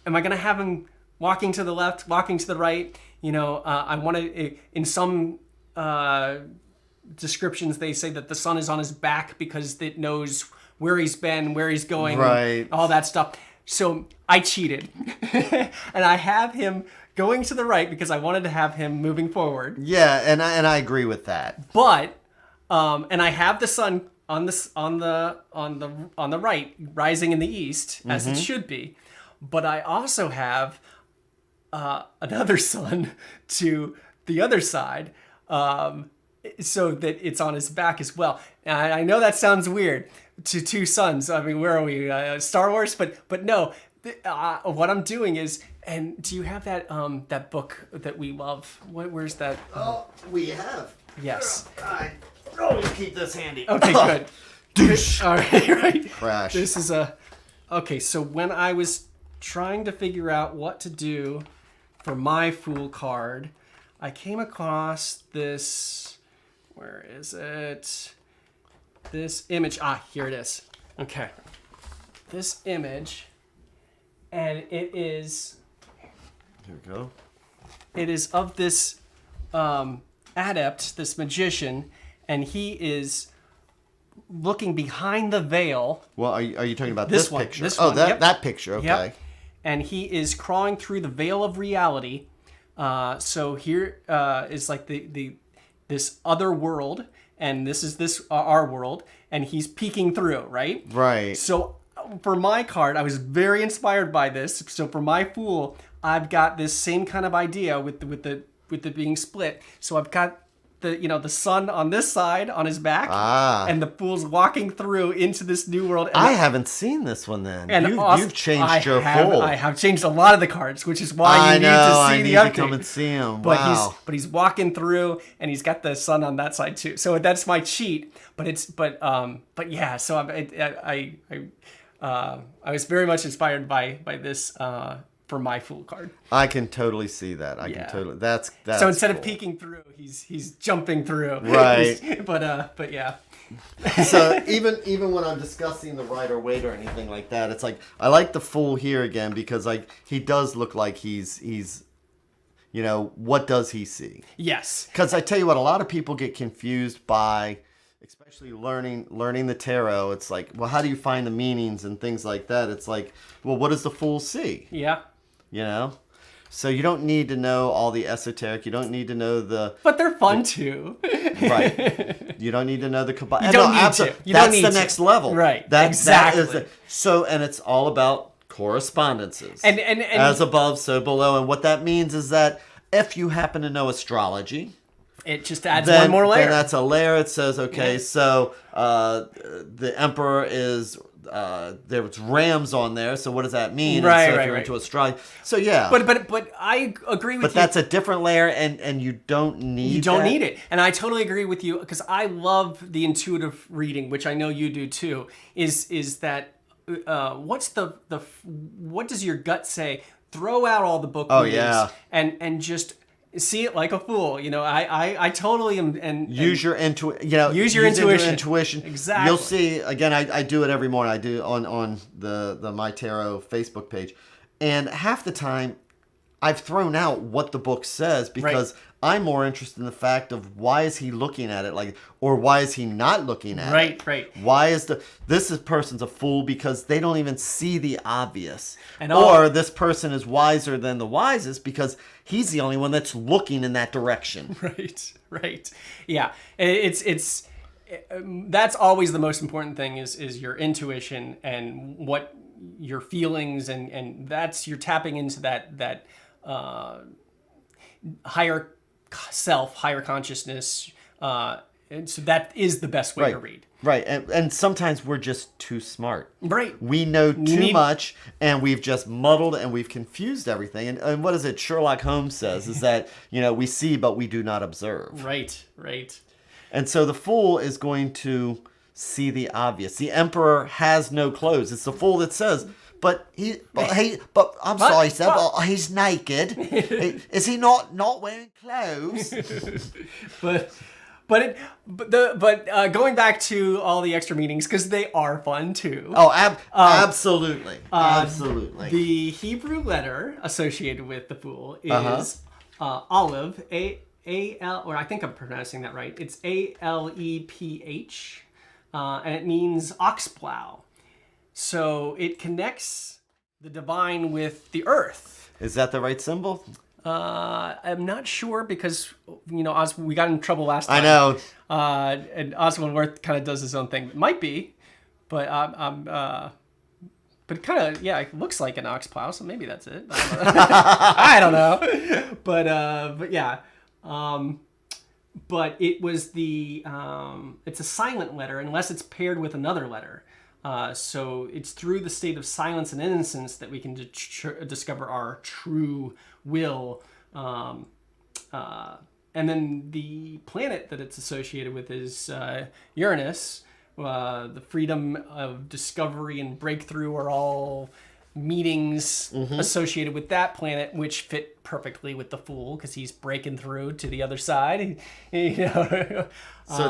am I going to have him walking to the left, walking to the right? I want to, in some descriptions, they say that the sun is on his back because it knows where he's been, where he's going, right, all that stuff. So I cheated, and I have him going to the right because I wanted to have him moving forward. Yeah, and I agree with that. But and I have the sun on the right, rising in the east as it should be. But I also have another sun to the other side, so that it's on his back as well. And I know that sounds weird, to two suns. I mean, where are we? Star Wars? But no. What I'm doing is, and do you have that book that we love? Where's that? Oh, we have. Yes. I always keep this handy. Okay, good. Douche. All right. Crash. This is okay. So when I was trying to figure out what to do for my Fool card, I came across this. Where is it? This image. Here it is. Okay. This image. And it is. Here we go. It is of this adept, this magician, and he is looking behind the veil. Well, are you talking about This this one, picture? this Oh, one, that yep. that picture. Okay. Yep. And he is crawling through the veil of reality. So here is like this other world, and this is our world, and he's peeking through, right? Right. So for my card, I was very inspired by this. So for my Fool, I've got this same kind of idea with the being split. So I've got the sun on this side on his back, and the Fool's walking through into this new world. And I haven't seen this one then. And You've changed your Fool. I have changed a lot of the cards, which is why you need to see the update. I need to come and see him. But wow. he's walking through, and he's got the sun on that side too. So that's my cheat. But yeah. So I was very much inspired by this for my Fool card. I can totally see that. I can totally. That's so instead cool. of peeking through, he's jumping through. Right. but yeah. So even when I'm discussing the right or weight or anything like that, it's like I like the Fool here again because he does look like he's what does he see? Yes. Because I tell you what, a lot of people get confused by especially learning the tarot, it's like, well, how do you find the meanings and things like that? It's like, well, what does the Fool see? Yeah. You know? So you don't need to know all the esoteric. You don't need to know the... But they're fun too. Right. You don't need to know the Kabbalah. You don't need to. You don't That's need the to. next level. Right. Exactly. Exactly. And it's all about correspondences. And as above, so below. And what that means is that if you happen to know astrology... It just adds one more layer. Then that's a layer. It says, okay, so the emperor is... there's rams on there, so what does that mean? Right, and so right, if you're right. into astrology, so yeah. But I agree with you. But that's a different layer, and you don't need. You don't need it, and I totally agree with you because I love the intuitive reading, which I know you do too. Is that what does your gut say? Throw out all the book readings and just see it like a fool. You know, I totally am. And use your intuition. Use your intuition. Exactly. You'll see. Again, I do it every morning. I do on the MyTarot Facebook page, and half the time, I've thrown out what the book says because I'm more interested in the fact of why is he looking at it or why is he not looking at it? Right. Why is this person's a fool because they don't even see the obvious, or this person is wiser than the wisest because he's the only one that's looking in that direction. Right. Yeah, it's that's always the most important thing is your intuition and what your feelings and that's you're tapping into that higher self, higher consciousness. And so that is the best way to read. Right. And sometimes we're just too smart. Right. We know too much and we've just muddled and we've confused everything. And what is it Sherlock Holmes says is that, we see but we do not observe. Right. And so the Fool is going to see the obvious. The Emperor has no clothes. It's the Fool that says, but I'm sorry, sir, but he's naked. Is he not wearing clothes? But going back to all the extra meanings because they are fun too. Oh, absolutely, absolutely. The Hebrew letter associated with the Fool is Aleph, A-L, or I think I'm pronouncing that right. It's A-L-E-P-H, and it means ox plow. So it connects the divine with the earth. Is that the right symbol? I'm not sure because, we got in trouble last time. I know. And Oswald Worth kind of does his own thing. It might be, but but it kind of, it looks like an ox plow, so maybe that's it. I don't know. But yeah. But it was it's a silent letter unless it's paired with another letter. So it's through the state of silence and innocence that we can discover our true will. And then the planet that it's associated with is Uranus. The freedom of discovery and breakthrough are all meetings associated with that planet, which fit perfectly with the Fool because he's breaking through to the other side. So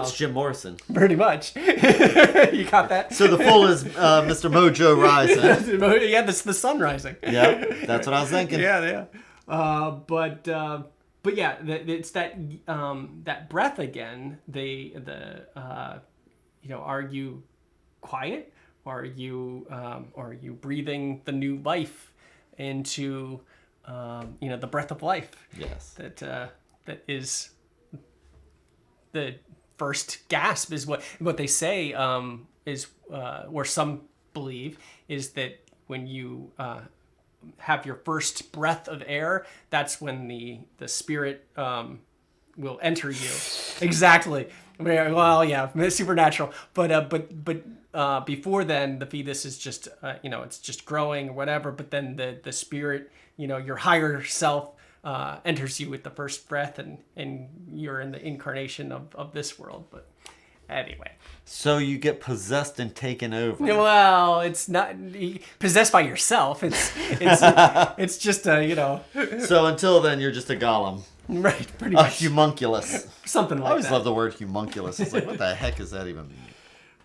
it's Jim Morrison. Pretty much. You got that? So the Fool is Mr. Mojo Rising. Yeah, that's the sun rising. Yeah, that's what I was thinking. Yeah. But yeah, it's that breath again. Are you quiet? Are you breathing the new life into the breath of life? Yes. That is the first gasp is what they say is or some believe is that when you have your first breath of air, that's when the spirit will enter you. Exactly. Well, yeah, supernatural. But before then, the fetus is just it's just growing or whatever. But then the spirit, your higher self enters you with the first breath, and you're in the incarnation of this world. But anyway. So you get possessed and taken over. Well, it's not possessed by yourself. It's just So until then, you're just a golem. Right, pretty A much. homunculus. Something like that. I always love the word homunculus. It's like, what the heck does that even mean?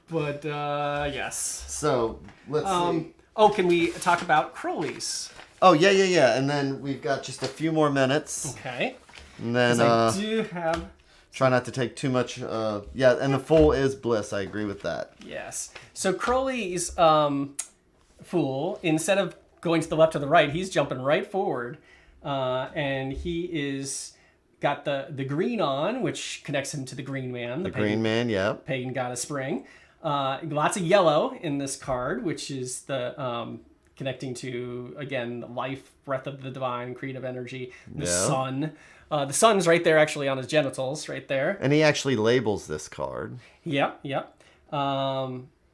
But, yes. So, let's see. Oh, can we talk about Crowley's? Oh, yeah. And then we've got just a few more minutes. Okay. And then, I do have Try not to take too much. Yeah, and the Fool is bliss. I agree with that. Yes. So Crowley's Fool, instead of going to the left or the right, he's jumping right forward, and he is got the green on, which connects him to the Green Man. The Green Man, yeah. Pagan god of spring. Lots of yellow in this card, which is the connecting to, again, the life, breath of the divine, creative energy, the sun. The sun's right there, actually, on his genitals, right there. And he actually labels this card. Yep.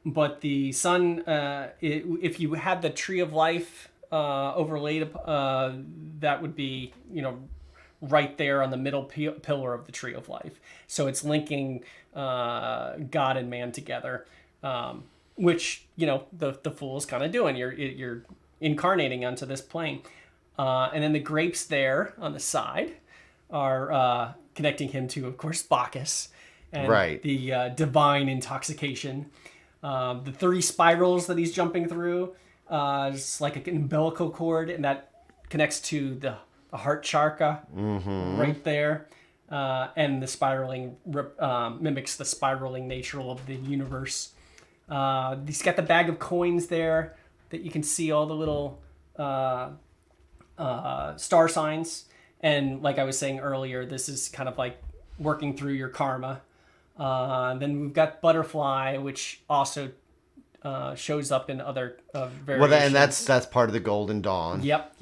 But the sun, if you had the tree of life overlaid, that would be, right there on the middle pillar of the tree of life. So it's linking God and man together, which, the Fool is kind of doing. You're incarnating onto this plane. And then the grapes there on the side are connecting him to, of course, Bacchus and the divine intoxication. The 3 spirals that he's jumping through is like an umbilical cord, and that connects to the heart chakra right there. And the spiraling mimics the spiraling nature of the universe. He's got the bag of coins there that you can see all the little star signs. And like I was saying earlier, this is kind of like working through your karma. Then we've got butterfly, which also shows up in other variations. Well, and that's part of the Golden Dawn. Yep.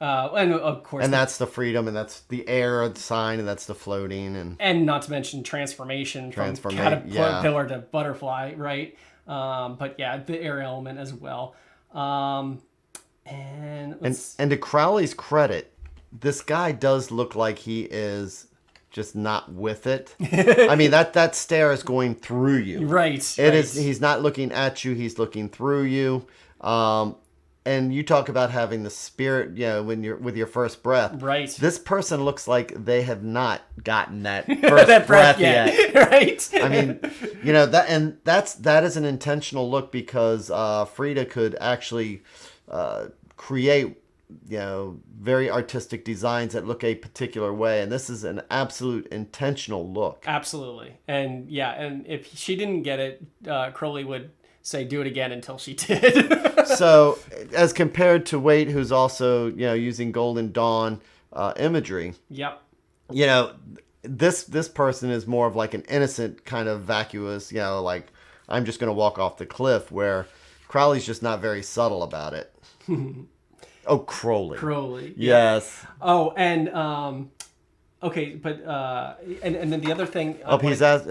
And of course, and that's the freedom, and that's the air sign, and that's the floating, and not to mention transformation from caterpillar to butterfly, right? But yeah, the air element as well. And to Crowley's credit, this guy does look like he is just not with it. I mean, that stare is going through you. Right. He's not looking at you, he's looking through you. And you talk about having the spirit, when you're with your first breath. Right. This person looks like they have not gotten that first that breath yet. Right. I mean, that is an intentional look, because Frida could actually create very artistic designs that look a particular way, and this is an absolute intentional look. Absolutely. And if she didn't get it, Crowley would say do it again until she did. So as compared to Waite, who's also using Golden Dawn imagery, this person is more of like an innocent kind of vacuous, like I'm just going to walk off the cliff, where Crowley's just not very subtle about it. Oh, Crowley. Yeah. Yes. Oh, and okay, but and then the other thing.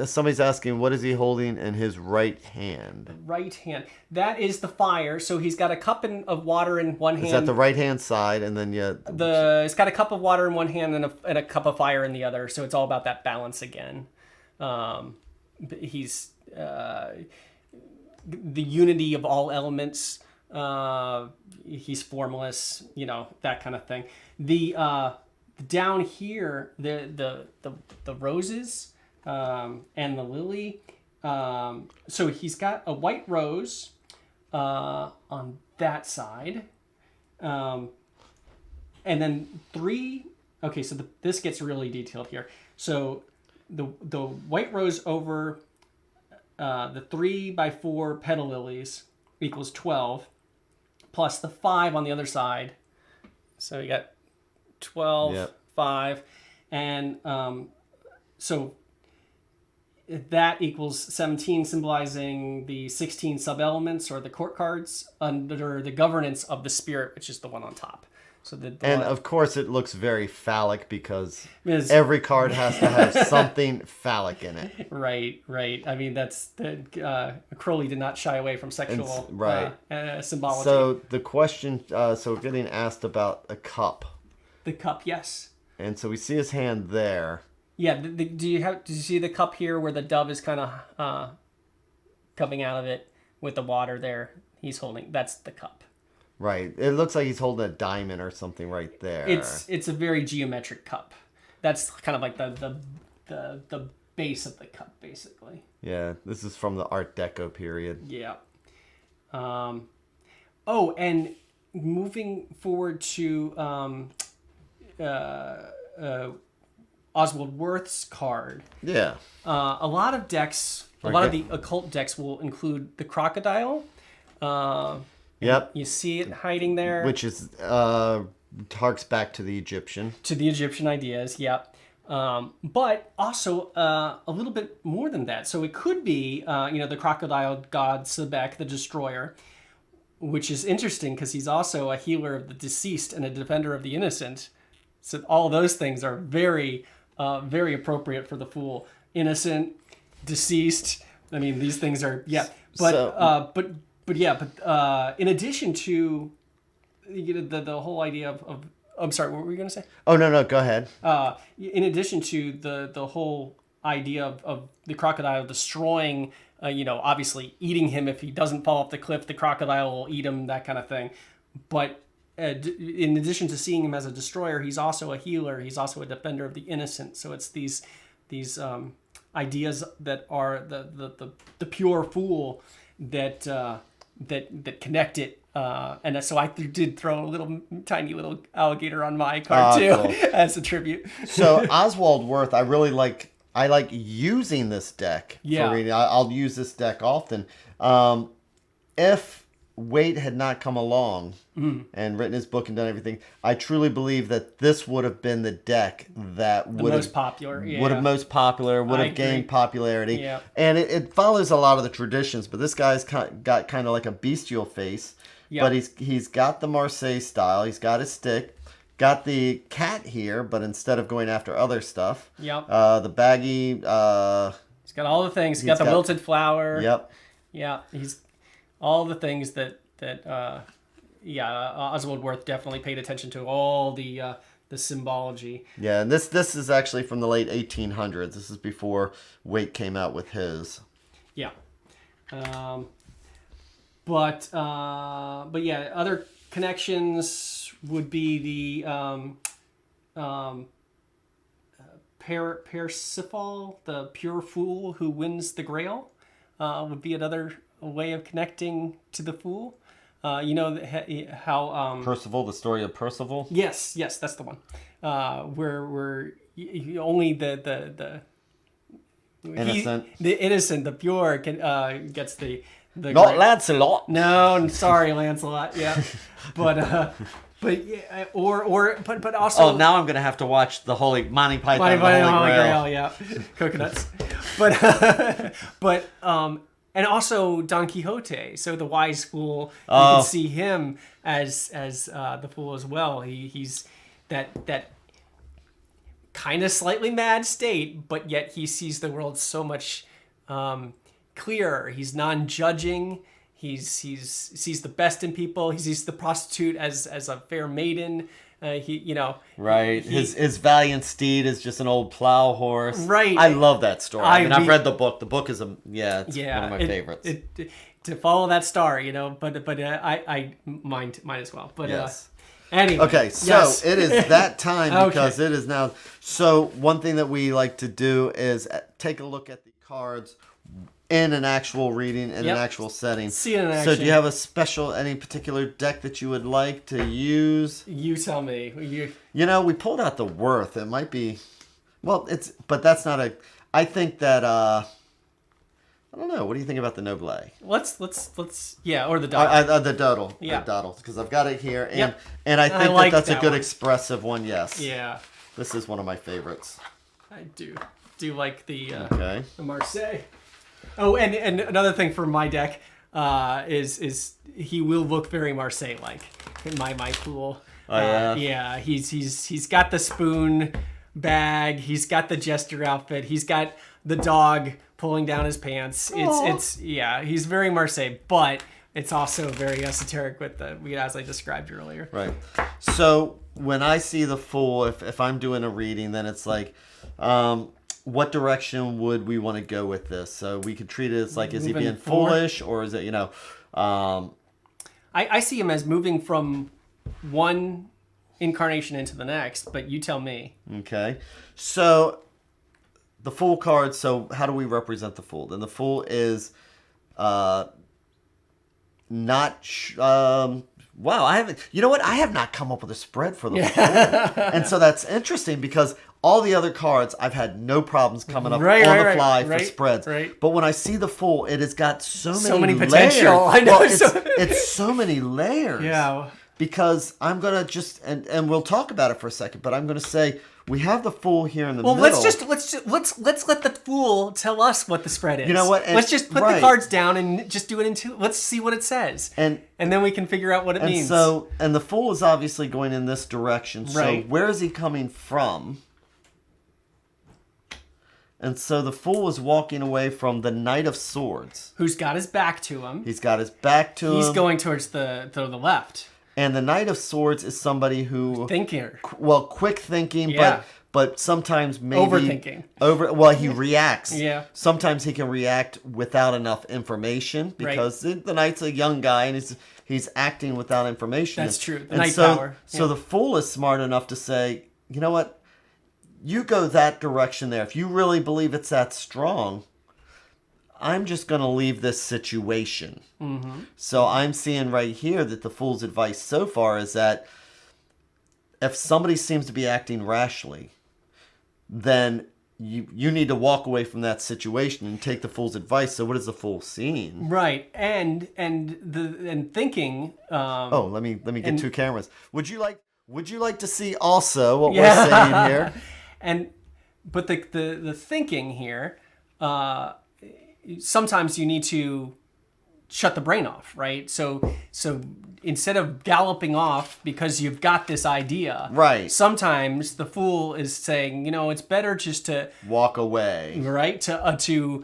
Somebody's asking, what is he holding in his right hand? Right hand. That is the fire. So he's got a cup of water in one hand. Is that the right hand side, and then it's got a cup of water in one hand and a cup of fire in the other. So it's all about that balance again. He's the unity of all elements. He's formless, that kind of thing. The down here, the roses and the lily. So he's got a white rose on that side, and then 3. Okay, so this gets really detailed here. So the white rose over the 3x4 petal lilies equals 12. Plus the 5 on the other side. So you got 12, 5. And so that equals 17, symbolizing the 16 sub-elements or the court cards under the governance of the spirit, which is the one on top. So of course it looks very phallic, because every card has to have something phallic in it. Right. I mean, that's Crowley did not shy away from sexual symbology. So the question, we're getting asked about a cup. The cup, yes. And so we see his hand there. Yeah. Do you see the cup here where the dove is kind of coming out of it with the water there? He's holding. That's the cup. Right. It looks like he's holding a diamond or something right there. It's a very geometric cup. That's kind of like the base of the cup, basically. Yeah, this is from the Art Deco period. Yeah. And moving forward to Oswald Worth's card. Yeah. A lot of decks, a lot of the occult decks will include the crocodile. Yep. You see it hiding there. Which is harks back to the Egyptian. To the Egyptian ideas, yep. But also a little bit more than that. So it could be, the crocodile god Sebek, the destroyer, which is interesting because he's also a healer of the deceased and a defender of the innocent. So all those things are very, very appropriate for the Fool. Innocent, deceased. I mean, these things are, yeah. But in addition to the whole idea of I'm sorry, what were you going to say? Oh, no, go ahead. In addition to the whole idea of the crocodile destroying, obviously eating him if he doesn't fall off the cliff, the crocodile will eat him, that kind of thing. But in addition to seeing him as a destroyer, he's also a healer. He's also a defender of the innocent. So it's these ideas that are the pure Fool that connect it. And so I did throw a tiny little alligator on my card too, cool. As a tribute. So Oswald Worth, I really like. I like using this deck for reading. I'll use this deck often. If Waite had not come along and written his book and done everything, I truly believe that this would have been the deck that would have gained popularity. Yeah. And it follows a lot of the traditions, but this guy's got kind of like a bestial face. Yep. But he's got the Marseille style. He's got his stick. Got the cat here, but instead of going after other stuff. Yep. The baggy. He's got all the things. He's got the wilted flower. Yep. Yeah. He's all the things that Oswald Worth definitely paid attention to. All the symbology. Yeah, and this is actually from the late 1800s. This is before Waite came out with his. Yeah. But yeah, other connections would be the Parsifal, the pure Fool who wins the Grail, would be another way of connecting to the Fool. How Percival, the story of Percival. Yes, that's the one. Where only the innocent, the pure gets the not Lancelot. No, sorry, Lancelot. Yeah, but also. Oh, now I'm gonna have to watch the Monty Python. The Holy Grail. Yeah, coconuts. But and also Don Quixote. So the wise fool, you can see him as the fool as well. He's that kind of slightly mad state, but yet he sees the world so much clearer. He's non-judging. He sees the best in people. He sees the prostitute as a fair maiden. Right. His valiant steed is just an old plow horse. Right. I love that story. I've read the book. The book is one of my favorites. To follow that star, but I mine as well. But yes. Anyway. Okay, so it is that time because it is now. So one thing that we like to do is take a look at the cards in an actual reading, in an actual setting. See it in action. So do you have any particular deck that you would like to use? You tell me. We pulled out the Worth. It might be, but that's not I think that, I don't know. What do you think about the Noble? Let's or the Dottle. The Dottle. Yeah. The Dottle, because I've got it here. Yep. And I think like that's that a good one. Expressive one, yes. Yeah. This is one of my favorites. I do like the Marseille. Oh, and another thing for my deck is he will look very Marseille-like in my Fool. Oh, yeah? Yeah, he's got the spoon bag. He's got the jester outfit. He's got the dog pulling down his pants. He's very Marseille, but it's also very esoteric with as I described earlier. Right. So when I see the Fool, if I'm doing a reading, then it's like, what direction would we want to go with this? So we could treat it as like, is he being foolish, or is it, I see him as moving from one incarnation into the next, but you tell me. Okay. So the Fool card, so how do we represent the Fool? Then the Fool is wow, I have not come up with a spread for the Fool. And so that's interesting because all the other cards, I've had no problems coming up on the fly for spreads. Right. But when I see the Fool, it has got so many potential. layers. I know. Well, it's so many layers. Yeah. Because I'm gonna just and we'll talk about it for a second, but I'm gonna say we have the Fool here in the middle. Let's let the Fool tell us what the spread is. You know what? Let's just put the cards down and just do it into. Let's see what it says, and then we can figure out what it means. And the Fool is obviously going in this direction. So where is he coming from? And so the Fool is walking away from the Knight of Swords, who's got his back to him. He's got his back to him. He's going towards the left. And the Knight of Swords is somebody who thinker. Well, quick thinking, but sometimes maybe overthinking. He reacts. Yeah. Sometimes he can react without enough information because the Knight's a young guy and he's acting without information. That's true. The Knight power. So the Fool is smart enough to say, you know what? You go that direction there. If you really believe it's that strong, I'm just going to leave this situation. Mm-hmm. So I'm seeing right here that the Fool's advice so far is that if somebody seems to be acting rashly, then you need to walk away from that situation and take the Fool's advice. So what is the Fool seeing? Right, and thinking. Let me get two cameras. Would you like to see also what we're saying here? But the thinking here, sometimes you need to shut the brain off, right? So instead of galloping off because you've got this idea, right? Sometimes the Fool is saying, it's better just to walk away, right? To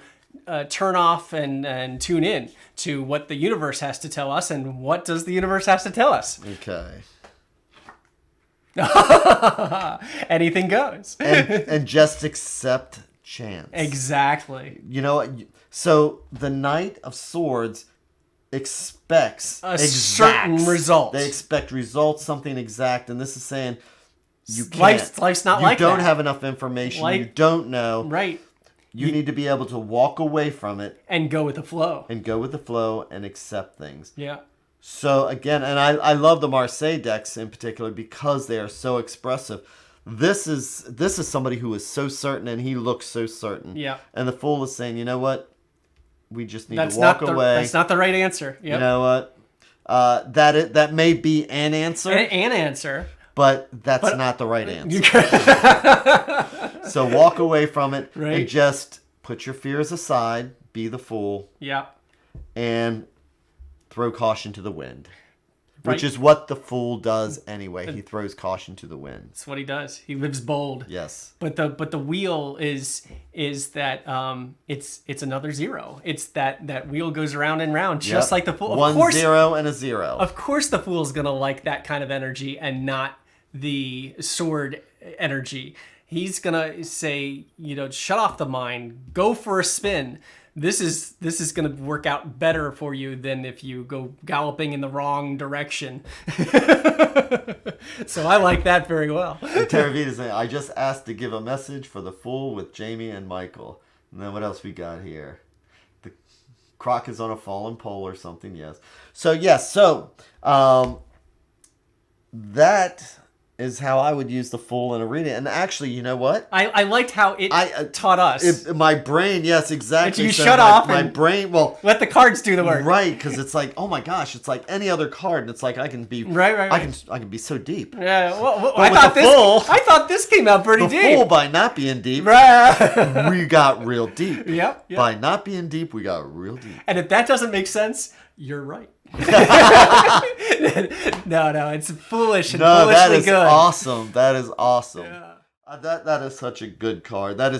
turn off and tune in to what the universe has to tell us, and what does the universe has to tell us? Okay. Anything goes. and just accept chance. Exactly. So the Knight of Swords expects certain result. They expect results, something exact, and this is saying you can't. Life's not like that. You don't have enough information. You don't know. Right. You need to be able to walk away from it and go with the flow. And accept things. Yeah. So again, and I love the Marseille decks in particular because they are so expressive. This is somebody who is so certain, and he looks so certain. Yeah. And the Fool is saying, you know what? We just need to walk away. That's not the right answer. Yep. You know what? That may be an answer. An answer. But that's not the right answer. So walk away from it and just put your fears aside. Be the Fool. Yeah. And throw caution to the wind. Which is what the Fool does anyway. He throws caution to the wind. That's what he does. He lives bold. Yes. But the wheel is that it's another zero. It's that wheel goes round and round, just like the Fool. One zero and a zero. Of course, the Fool's gonna like that kind of energy and not the sword energy. He's gonna say, shut off the mind, go for a spin. This is going to work out better for you than if you go galloping in the wrong direction. So I like that very well. And Teravita's saying, I just asked to give a message for the Fool with Jamie and Michael. And then what else we got here? The croc is on a fallen pole or something, yes. So, yes, that is how I would use the Fool in a reading. And actually, you know what? I liked how it taught us. My brain, yes, exactly. You shut off my brain, let the cards do the work. Right, because it's like, oh my gosh, it's like any other card. And it's like I can be I can be so deep. Yeah, well I thought this came out pretty deep. The Fool, by not being deep, we got real deep. Yep. By not being deep, we got real deep. And if that doesn't make sense, you're right. No, it's foolish and foolishly good. That is awesome. Yeah. That is such a good card. That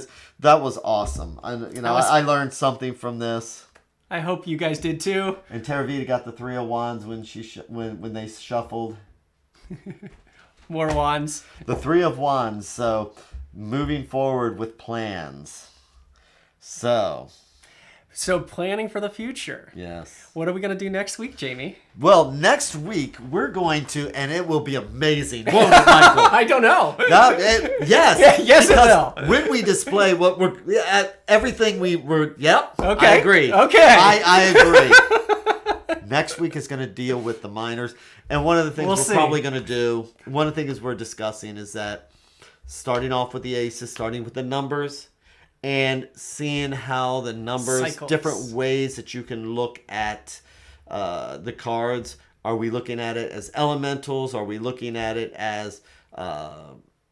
was awesome. I learned something from this. I hope you guys did too. And Teravita got the 3 of Wands when they shuffled. More wands. The 3 of Wands. So moving forward with plans. So planning for the future. Yes. What are we going to do next week, Jamie? Well, next week we're going to, and it will be amazing, won't it, Michael? I don't know. Yes. Yes, it will. When we display what we're, everything we were, yep. Okay. I agree. Okay. I agree. Next week is going to deal with the minors. And one of the things we're probably going to do, one of the things we're discussing is that starting off with the aces, starting with the numbers, and seeing how the numbers, Cycles. different ways that you can look at the cards. Are we looking at it as elementals? Are we looking at it as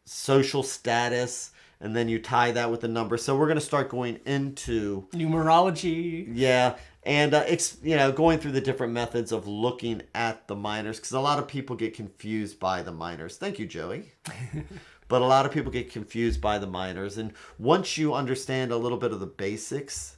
social status? And then you tie that with the number. So we're going to start going into numerology. Yeah. And, going through the different methods of looking at the minors, because a lot of people get confused by the minors. Thank you, Joey. But a lot of people get confused by the minors. And once you understand a little bit of the basics,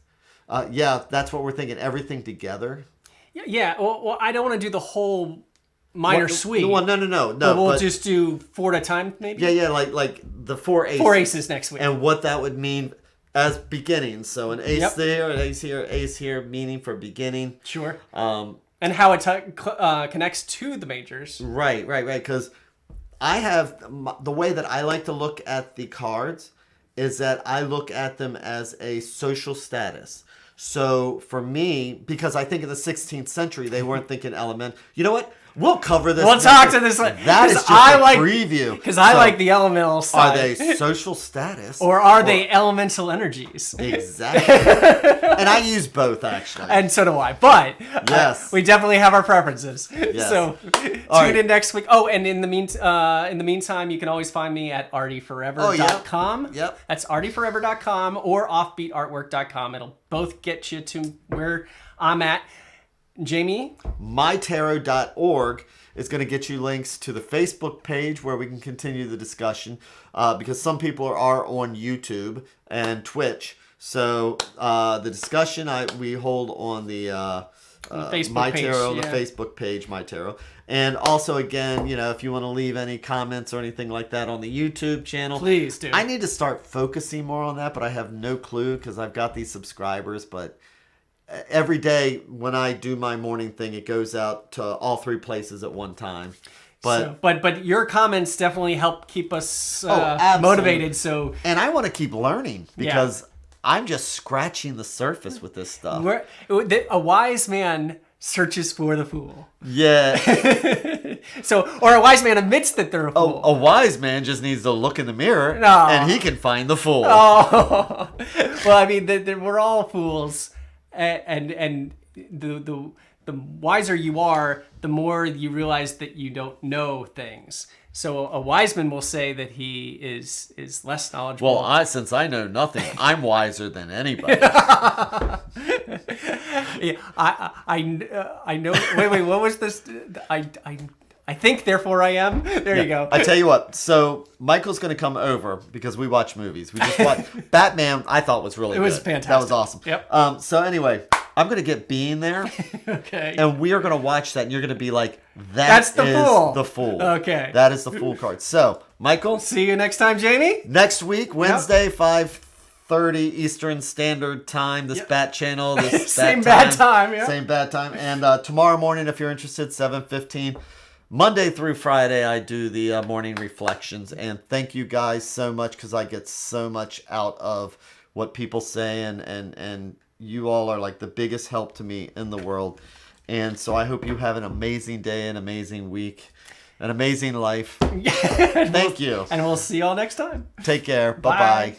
that's what we're thinking, everything together. Yeah. Well, I don't want to do the whole minor suite. No. But we'll just do 4 at a time, maybe? Yeah, like the 4 aces. 4 aces next week. And what that would mean as beginning. So an ace there, an ace here, meaning for beginning. Sure. And how it connects to the majors. Right. Because I have the way that I like to look at the cards is that I look at them as a social status. So for me, because I think in the 16th century they weren't thinking element. You know what? We'll cover this. We'll talk to this. That is just a preview. Because I like the elemental side. Are they social status? Or are they elemental energies? Exactly. And I use both, actually. And so do I. But yes, we definitely have our preferences. Yes. So tune in next week. Oh, and in the meantime, you can always find me at artieforever.com. Yep. That's artieforever.com or offbeatartwork.com. It'll both get you to where I'm at. Jamie? MyTarot.org is going to get you links to the Facebook page where we can continue the discussion because some people are on YouTube and Twitch. So the discussion we hold on the Facebook page, the Facebook page, MyTarot. And also, again, if you want to leave any comments or anything like that on the YouTube channel, please do. I need to start focusing more on that, but I have no clue because I've got these subscribers, but every day when I do my morning thing, it goes out to all 3 places at one time. But your comments definitely help keep us motivated. So and I want to keep learning because I'm just scratching the surface with this stuff. A wise man searches for the fool. Yeah. Or a wise man admits that they're a fool. A wise man just needs to look in the mirror and he can find the fool. Oh. Well, I mean, we're all fools. And the wiser you are, the more you realize that you don't know things. So a wise man will say that he is less knowledgeable. Well, since I know nothing, I'm wiser than anybody. Yeah, I know. Wait. What was this? I think, therefore I am. There you go. I tell you what. So Michael's going to come over because we watch movies. We just watched Batman. I thought was really good. It was fantastic. That was awesome. Yep. So anyway, I'm going to get Bean there. Okay. And we are going to watch that, and you're going to be like, That's the fool. Okay. That is the fool card. So, Michael. See you next time, Jamie. Next week, Wednesday, 5:30 Eastern Standard Time. This Bat Channel. This Same bad time. Yeah. Same bad time. And tomorrow morning, if you're interested, 7:15. Monday through Friday, I do the morning reflections. And thank you guys so much because I get so much out of what people say. And you all are like the biggest help to me in the world. And so I hope you have an amazing day, an amazing week, an amazing life. Thank you. And we'll see y'all next time. Take care. Bye-bye.